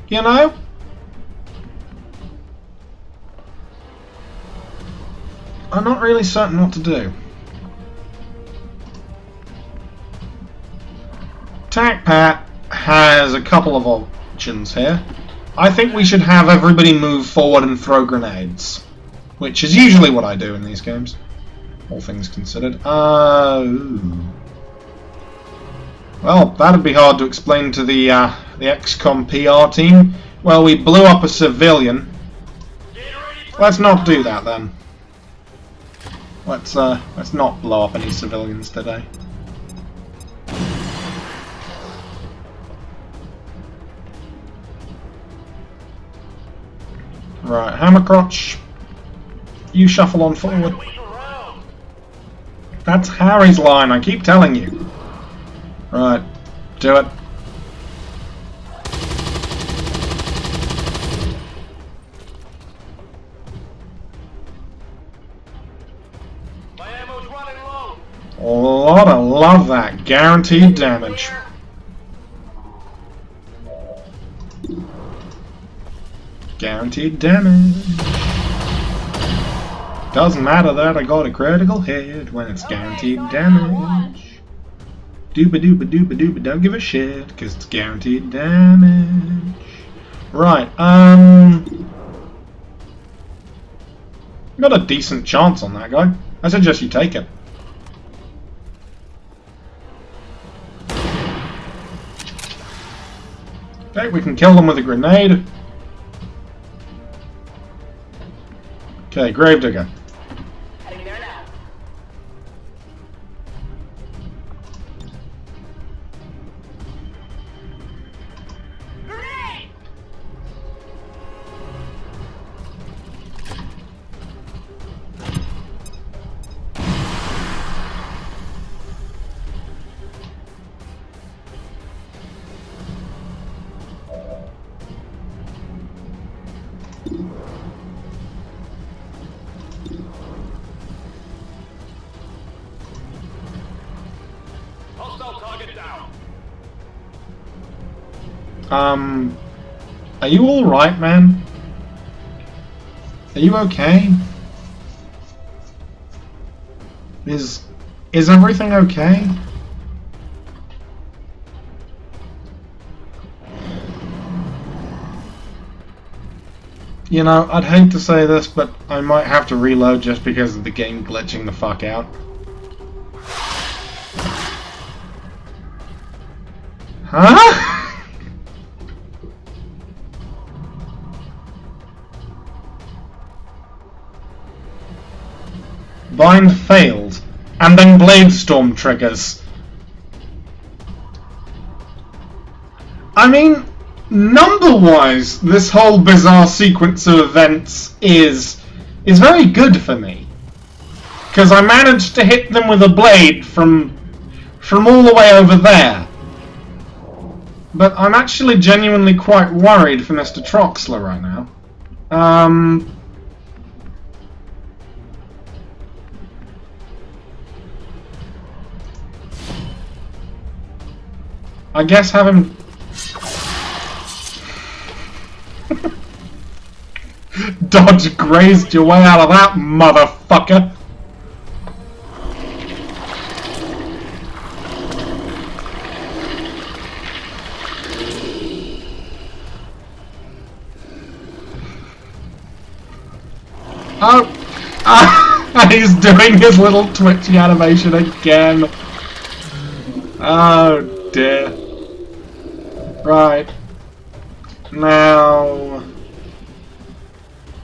Speaker 1: You know? I'm not really certain what to do. TACPAT has a couple of options here. I think we should have everybody move forward and throw grenades, which is usually what I do in these games, all things considered. Well, that'd be hard to explain to the XCOM PR team. Well, we blew up a civilian. Let's not do that then. Let's not blow up any civilians today. Right, Hammercrotch, you shuffle on forward. That's Harry's line, I keep telling you. Right, do it.
Speaker 5: My ammo's running low.
Speaker 1: Lord, I love that. Guaranteed damage. Guaranteed damage. Doesn't matter that I got a critical hit when it's guaranteed damage. Dooba dooba dooba dooba, don't give a shit, because it's guaranteed damage. Right, got a decent chance on that guy. I suggest you take it. Okay, we can kill them with a grenade. Okay, Gravedigger.
Speaker 4: Heading there now. Grenade!
Speaker 5: Hostile target down.
Speaker 1: Are you alright, man? Are you okay? Is everything okay? You know, I'd hate to say this, but I might have to reload just because of the game glitching the fuck out. Huh? Bind failed, and then Blade Storm triggers. I mean, number-wise, this whole bizarre sequence of events is very good for me, because I managed to hit them with a blade from all the way over there. But I'm actually genuinely quite worried for Mr. Troxler right now. I guess have him... Dodge grazed your way out of that, motherfucker! Oh! He's doing his little twitchy animation again! Oh dear. Right. Now...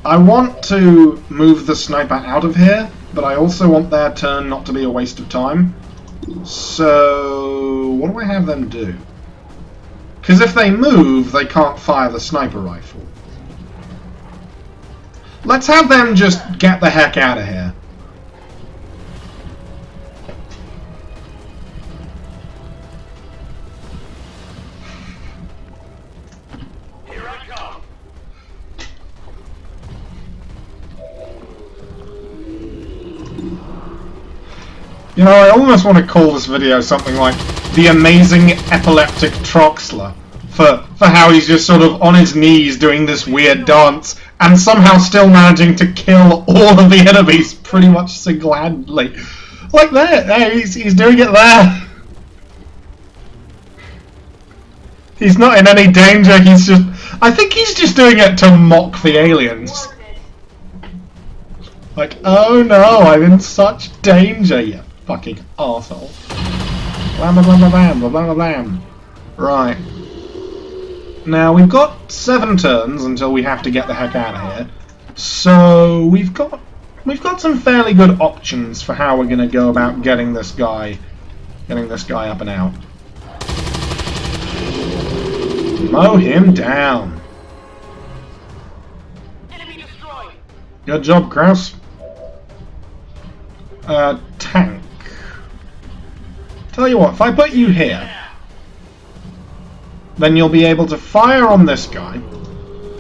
Speaker 1: I want to move the sniper out of here, but I also want their turn not to be a waste of time. So... what do I have them do? Because if they move, they can't fire the sniper rifle. Let's have them just get the heck out of here.
Speaker 5: Here I come.
Speaker 1: You know, I almost want to call this video something like The Amazing Epileptic Troxler for how he's just sort of on his knees doing this weird dance and somehow still managing to kill all of the enemies pretty much single-handedly. Like that, hey, he's doing it there. He's not in any danger, he's just... I think he's just doing it to mock the aliens. Like, oh no, I'm in such danger, you fucking arsehole. Blam blam blam blam blam blam blam. Right. Now, we've got 7 turns until we have to get the heck out of here. So, we've got some fairly good options for how we're going to go about getting this guy up and out. Mow him down.
Speaker 5: Enemy destroyed.
Speaker 1: Good job, Kraus. Tank. Tell you what, if I put you here, then you'll be able to fire on this guy,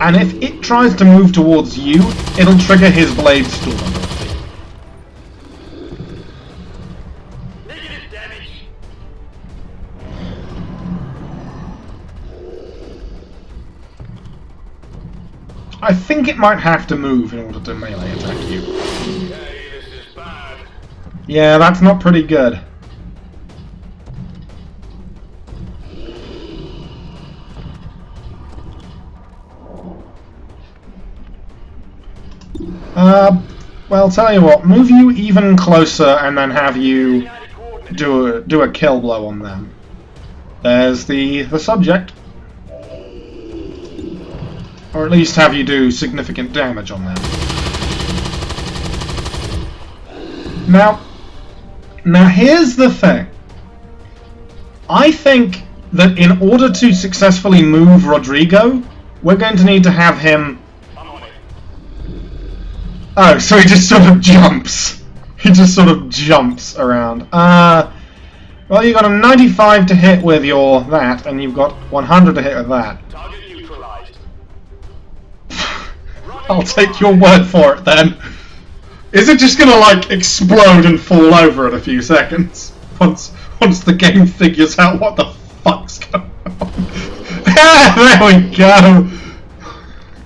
Speaker 1: and if it tries to move towards you, it'll trigger his blade storm ability.
Speaker 5: Negative damage.
Speaker 1: I think it might have to move in order to melee attack you.
Speaker 5: Hey, this is bad.
Speaker 1: Yeah, that's not pretty good. Well, tell you what, move you even closer and then have you do a kill blow on them. There's the subject. Or at least have you do significant damage on them. Now here's the thing. I think that in order to successfully move Rodrigo, we're going to need to have him... Oh, so he just sort of jumps. He just sort of jumps around. Well, you've got a 95 to hit with your that, and you've got 100 to hit with that.
Speaker 5: Target neutralized.
Speaker 1: I'll take your word for it then. Is it just gonna like explode and fall over in a few seconds? Once the game figures out what the fuck's going on. There we go!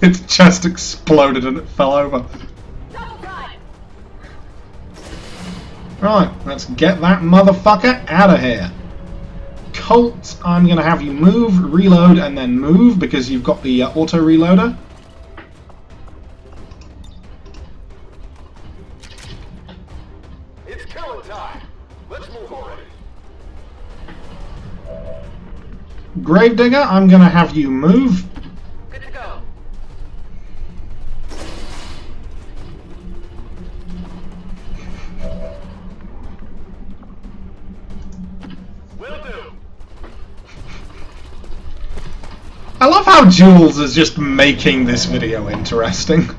Speaker 1: Its chest exploded and it fell over. Right, let's get that motherfucker out of here. Colt, I'm going to have you move, reload, and then move because you've got the auto reloader.
Speaker 5: It's killing time. Let's move already.
Speaker 1: Gravedigger, I'm going to have you move.
Speaker 4: Good to go.
Speaker 5: Will do.
Speaker 1: I love how Jules is just making this video interesting.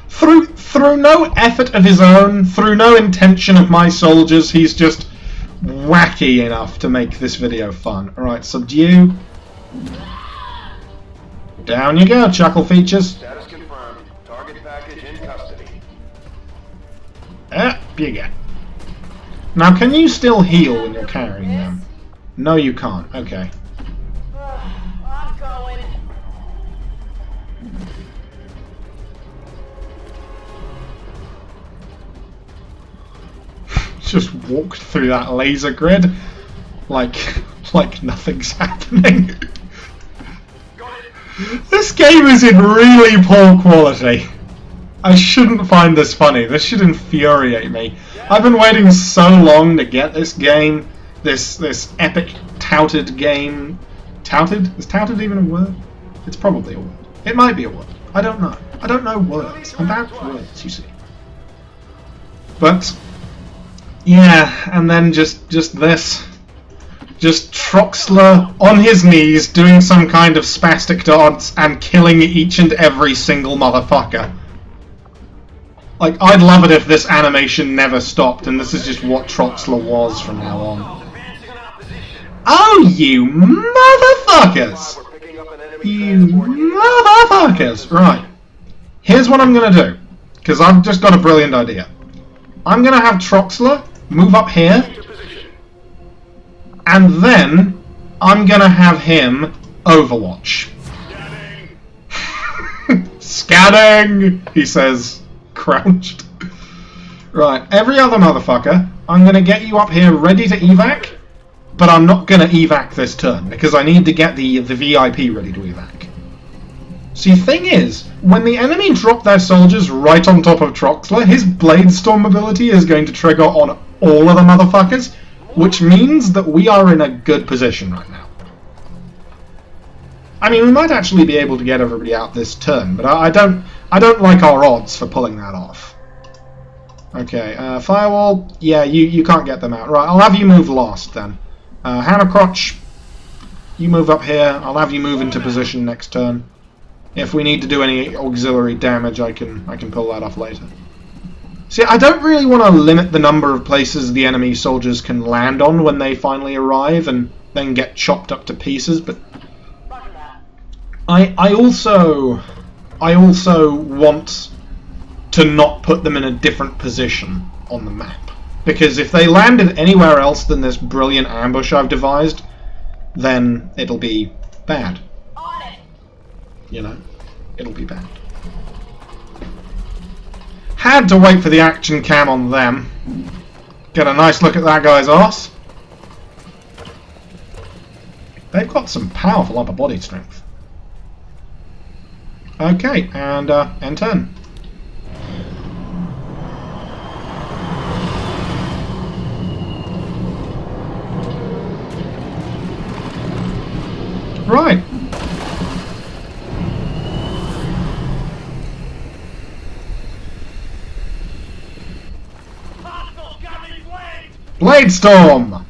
Speaker 1: Through no effort of his own, through no intention of my soldiers, he's just wacky enough to make this video fun. Alright, subdue. Down you go, Chuckle Features.
Speaker 5: Status confirmed. Target package in custody.
Speaker 1: Up you go. Now, can you still heal when you're carrying them? No, you can't. Okay.
Speaker 4: I'm going.
Speaker 1: Just walked through that laser grid like nothing's happening. This game is in really poor quality. I shouldn't find this funny. This should infuriate me. I've been waiting so long to get this game. This epic touted game. Touted? Is touted even a word? It's probably a word. It might be a word. I don't know. I don't know words. I'm bad with words, you see. But yeah, and then just this. Just Troxler on his knees doing some kind of spastic dance and killing each and every single motherfucker. Like, I'd love it if this animation never stopped and this is just what Troxler was from now on. Oh, you motherfuckers! You motherfuckers! Right. Here's what I'm gonna do. Because I've just got a brilliant idea. I'm gonna have Troxler move up here. And then I'm gonna have him Overwatch. Scanning! He says, crouched. Right, every other motherfucker, I'm gonna get you up here ready to evac, but I'm not gonna evac this turn because I need to get the VIP ready to evac. See, thing is, when the enemy drop their soldiers right on top of Troxler, his Blade Storm ability is going to trigger on all of the motherfuckers. Which means that we are in a good position right now. I mean, we might actually be able to get everybody out this turn, but I don't like our odds for pulling that off. Okay, Firewall, yeah, you can't get them out. Right, I'll have you move last then. Hammercrotch, you move up here. I'll have you move into position next turn. If we need to do any auxiliary damage, I can pull that off later. See, I don't really want to limit the number of places the enemy soldiers can land on when they finally arrive and then get chopped up to pieces, but I also want to not put them in a different position on the map. Because if they landed anywhere else than this brilliant ambush I've devised, then it'll be bad. You know, it'll be bad. Had to wait for the action cam on them. Get a nice look at that guy's arse. They've got some powerful upper body strength. Okay, and end turn. Right. Blade Storm!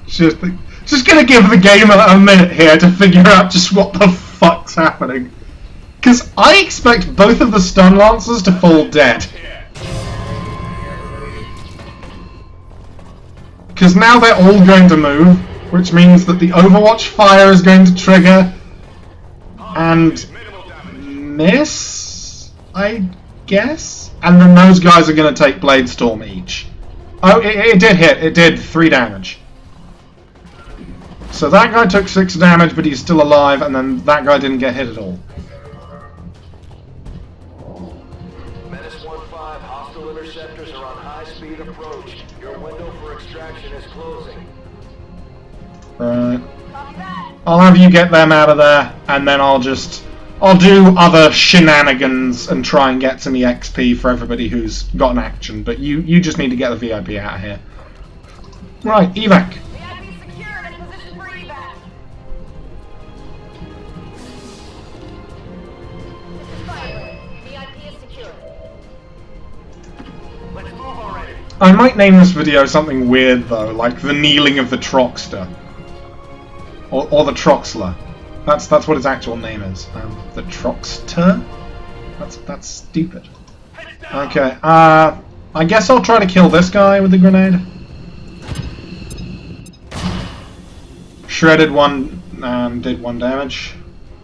Speaker 1: Just gonna give the game a minute here to figure out just what the fuck's happening. Because I expect both of the stun lancers to fall dead. Because now they're all going to move, which means that the Overwatch fire is going to trigger and miss, I guess? And then those guys are going to take Blade Storm each. Oh, it did hit. It did 3 damage. So that guy took 6 damage, but he's still alive, and then that guy didn't get hit at all.
Speaker 5: Menace 1-5, hostile interceptors are on high-speed approach. Your window for extraction is closing.
Speaker 1: Right. I'll have you get them out of there, and then I'll do other shenanigans and try and get some EXP for everybody who's got an action, but you just need to get the VIP out of here. Right, evac.
Speaker 4: VIP secured in position for evac. This is Firebird. VIP is secured.
Speaker 5: Let's move already.
Speaker 1: I might name this video something weird though, like the kneeling of the Troxter. Or the Troxler. That's what its actual name is. The Troxter? That's stupid. Okay, I guess I'll try to kill this guy with the grenade. Shredded one and did 1 damage,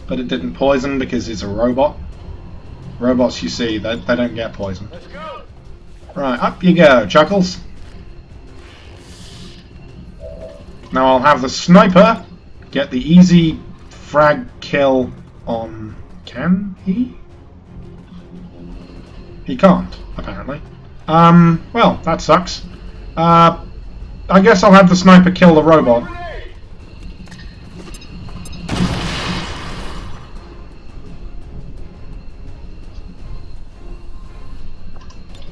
Speaker 1: but it didn't poison because it's a robot. Robots, you see, they don't get poisoned.
Speaker 5: Let's go.
Speaker 1: Right, up you go, Chuckles. Now I'll have the sniper get the easy frag kill on... Can he? He can't, apparently. Well, that sucks. I guess I'll have the sniper kill the robot.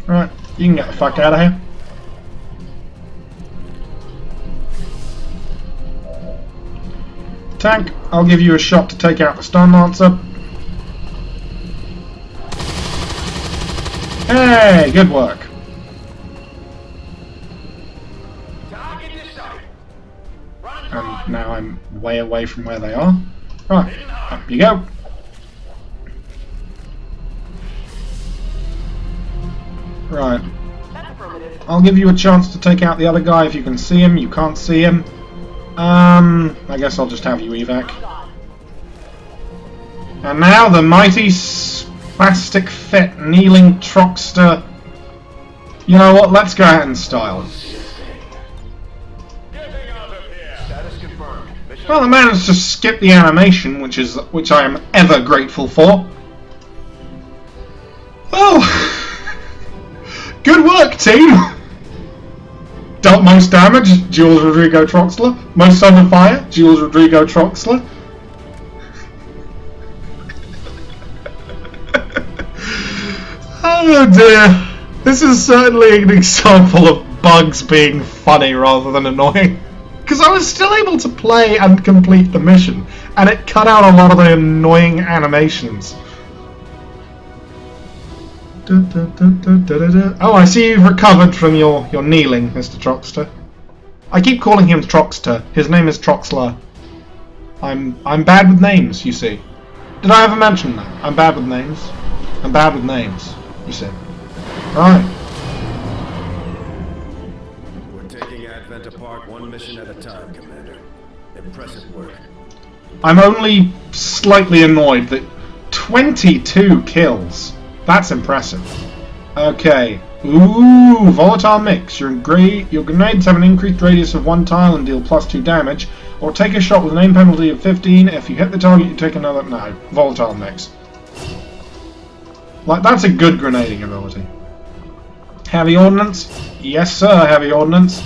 Speaker 1: Right, you can get the fuck out of here. Tank, I'll give you a shot to take out the Stun Lancer. Hey, good work. And now I'm way away from where they are. Right, up you go. Right. I'll give you a chance to take out the other guy if you can see him. You can't see him. I guess I'll just have you evac. And now the mighty spastic fit kneeling Troxler. You know what? Let's go ahead and style him. Well, I managed to skip the animation, which I am ever grateful for. Well. Good work, team! Dealt most damage, Jules Troxler. Most under fire, Jules Troxler. Oh dear. This is certainly an example of bugs being funny rather than annoying. Because I was still able to play and complete the mission, and it cut out a lot of the annoying animations. Oh, I see you've recovered from your kneeling, Mr. Troxler. I keep calling him Troxter. His name is Troxler. I'm bad with names, you see. Did I ever mention that? I'm bad with names. I'm bad with names, you see. Right.
Speaker 6: We're taking Advent apart 1 mission at a time, Commander. Impressive work.
Speaker 1: I'm only slightly annoyed that 22 kills. That's impressive. Okay. Ooh, volatile mix. Your grenades have an increased radius of 1 tile and deal +2 damage, or take a shot with an aim penalty of 15. If you hit the target, you take another. No, volatile mix. Like, that's a good grenading ability. Heavy ordnance? Yes, sir, heavy ordnance.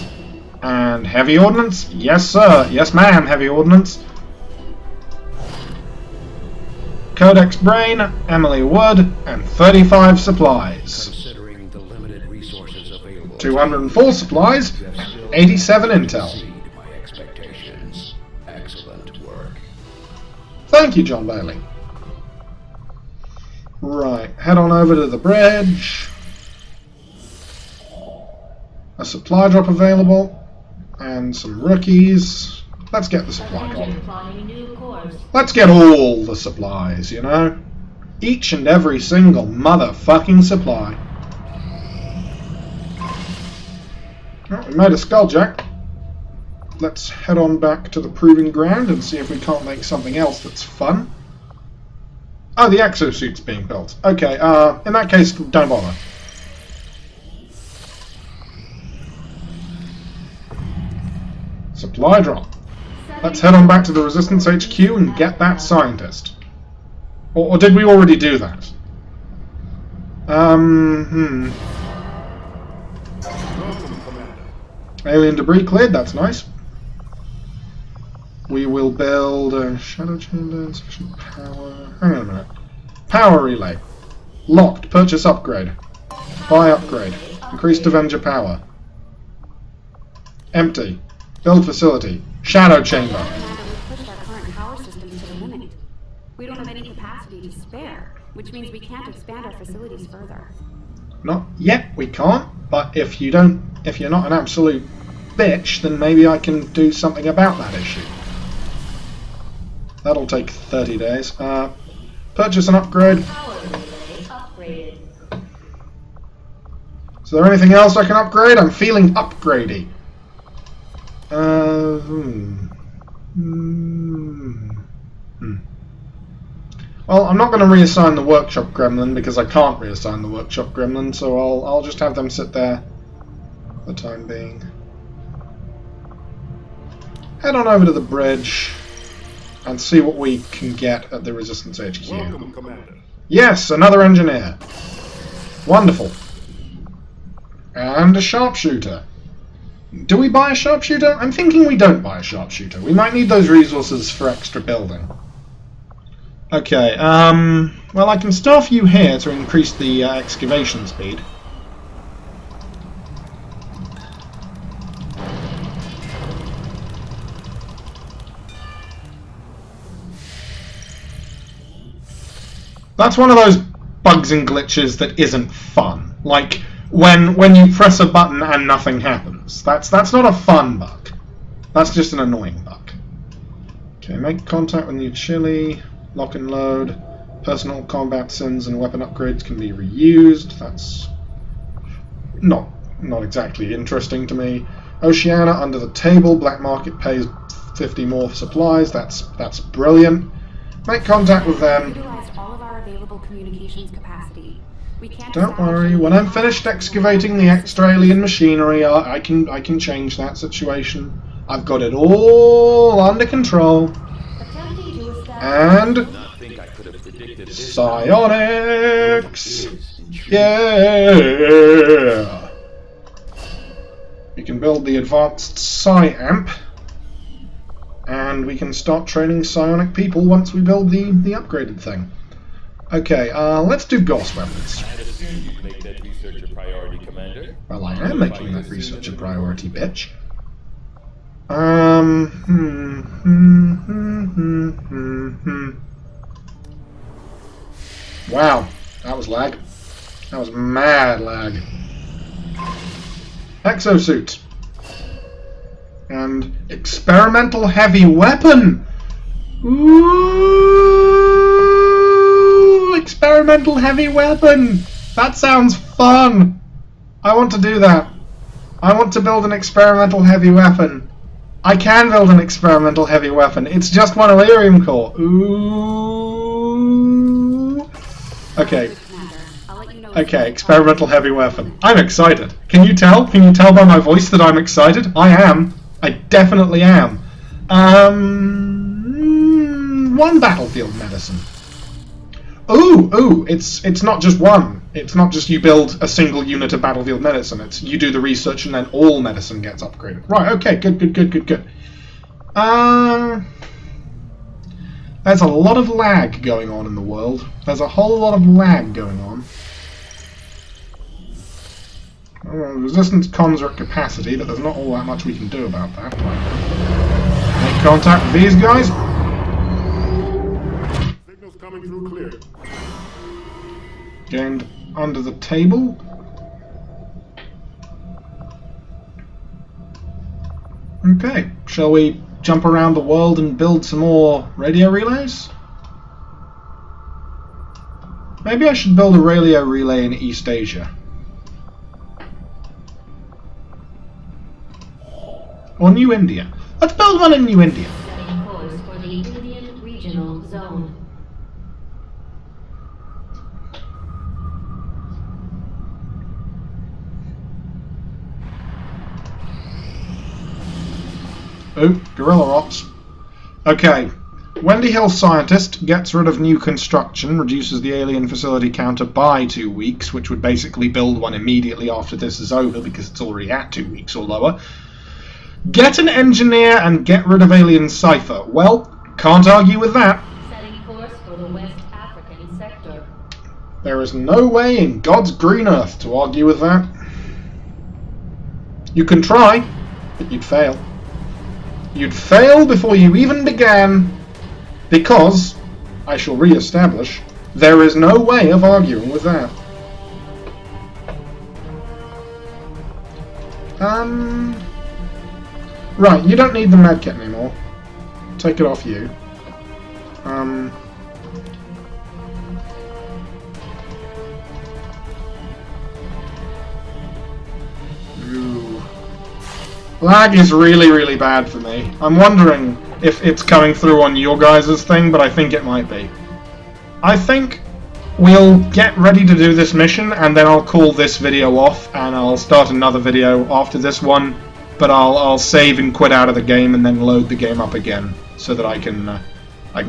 Speaker 1: And heavy ordnance? Yes, sir. Yes, ma'am, heavy ordnance. Codex Brain, Emily Wood, and 35 supplies.
Speaker 7: Considering the limited resources available,
Speaker 1: 204 supplies, and 87 intel.
Speaker 7: exceed my expectations. Excellent work.
Speaker 1: Thank you, John Bailey. Right, head on over to the bridge. A supply drop available, and some rookies. Let's get the supply drop. Let's get all the supplies, you know? Each and every single motherfucking supply. Right, we made a skulljack. Let's head on back to the proving ground and see if we can't make something else that's fun. Oh, the exosuit's being built. Okay, in that case, don't bother. Supply drop. Let's head on back to the Resistance HQ and get that scientist. Or did we already do that? Alien debris cleared, that's nice. We will build a shadow chamber, insufficient power. Hang on a minute. Power relay. Locked, purchase upgrade. Buy upgrade. Increased Avenger power. Empty. Build facility. Shadow chamber.
Speaker 3: We've pushed our current power system to the limit. We don't have any capacity to spare, which means we can't expand our facilities further.
Speaker 1: Not yet, we can't. But if you're not an absolute bitch, then maybe I can do something about that issue. That'll take 30 days. Purchase an upgrade. Is there anything else I can upgrade? I'm feeling upgradey. Well, I'm not going to reassign the workshop gremlin because I can't reassign the workshop gremlin, so I'll just have them sit there for the time being. Head on over to the bridge and see what we can get at the Resistance HQ.
Speaker 8: Welcome, Commander.
Speaker 1: Yes, another engineer. Wonderful. And a sharpshooter. Do we buy a sharpshooter? I'm thinking we don't buy a sharpshooter. We might need those resources for extra building. Okay, well, I can staff you here to increase the excavation speed. That's one of those bugs and glitches that isn't fun. Like, when you press a button and nothing happens. That's not a fun bug. That's just an annoying bug. Okay, make contact with new chili. Lock and load. Personal combat sins and weapon upgrades can be reused. That's not exactly interesting to me. Oceana under the table. Black market pays 50 more for supplies. That's brilliant. Make contact with them.
Speaker 3: Utilized all of our available communications capacity. We can't
Speaker 1: Don't worry. When I'm finished excavating the extra alien machinery, I can change that situation. I've got it all under control. And psionics. Yeah. We can build the advanced psi-amp. And we can start training psionic people once we build the upgraded thing. Okay, let's do ghost weapons.
Speaker 2: I'd assume you'd make that research a priority, Commander.
Speaker 1: Well, I am making that research a priority, bitch. Wow, that was lag. That was mad lag. Exosuit. And experimental heavy weapon! Ooh! Experimental heavy weapon! That sounds fun! I want to do that. I want to build an experimental heavy weapon. I can build an experimental heavy weapon. It's just one Elerium core. Ooh! Okay. Okay, experimental heavy weapon. I'm excited. Can you tell? Can you tell by my voice that I'm excited? I am. I definitely am. One battlefield medicine. Ooh, it's not just one. It's not just you build a single unit of battlefield medicine. It's you do the research and then all medicine gets upgraded. Right, okay, good. There's a lot of lag going on in the world. There's a whole lot of lag going on. Resistance comms are at capacity, but there's not all that much we can do about that. Make contact with these guys.
Speaker 8: Signals coming through clear.
Speaker 1: Gained under the table. Okay, shall we jump around the world and build some more radio relays? Maybe I should build a radio relay in East Asia. Or New India. Let's build one in New India.
Speaker 9: Setting course for the Indian Regional Zone.
Speaker 1: Oh, guerrilla ops. Okay. Wendy Hill scientist gets rid of new construction, reduces the alien facility counter by 2 weeks, which would basically build one immediately after this is over because it's already at 2 weeks or lower. Get an engineer and get rid of alien cipher. Well, can't argue with that.
Speaker 9: Setting course for the West African sector.
Speaker 1: There is no way in God's green earth to argue with that. You can try, but you'd fail. You'd fail before you even began, because, I shall re-establish, there is no way of arguing with that. Right, you don't need the medkit anymore. Take it off you. Ooh. Lag is really, really bad for me. I'm wondering if it's coming through on your guys' thing, but I think it might be. I think we'll get ready to do this mission, and then I'll call this video off, and I'll start another video after this one, but I'll save and quit out of the game and then load the game up again, so that I can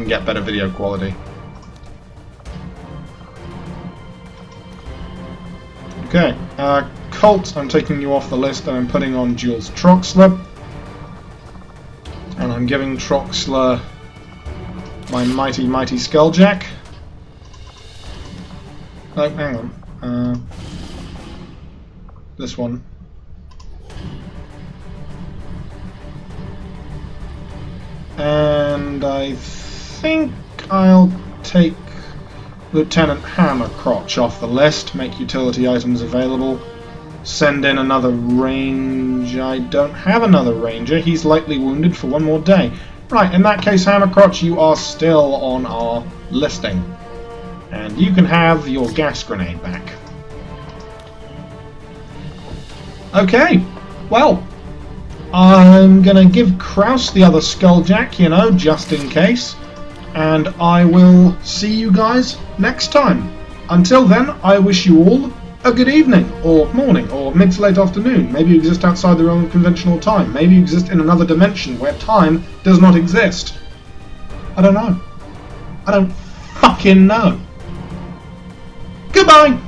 Speaker 1: get better video quality. Okay, Colt, I'm taking you off the list, and I'm putting on Jules Troxler. And I'm giving Troxler my mighty, mighty Skulljack. Oh, hang on. This one. And I think I'll take Lieutenant Hammercrotch off the list, make utility items available, send in another range. I don't have another ranger, he's lightly wounded for one more day. Right, in that case, Hammercrotch, you are still on our listing. And you can have your gas grenade back. Okay, well, I'm gonna give Kraus the other Skulljack, you know, just in case. And I will see you guys next time. Until then, I wish you all a good evening, or morning, or mid to late afternoon. Maybe you exist outside the realm of conventional time. Maybe you exist in another dimension where time does not exist. I don't know. I don't fucking know. Goodbye!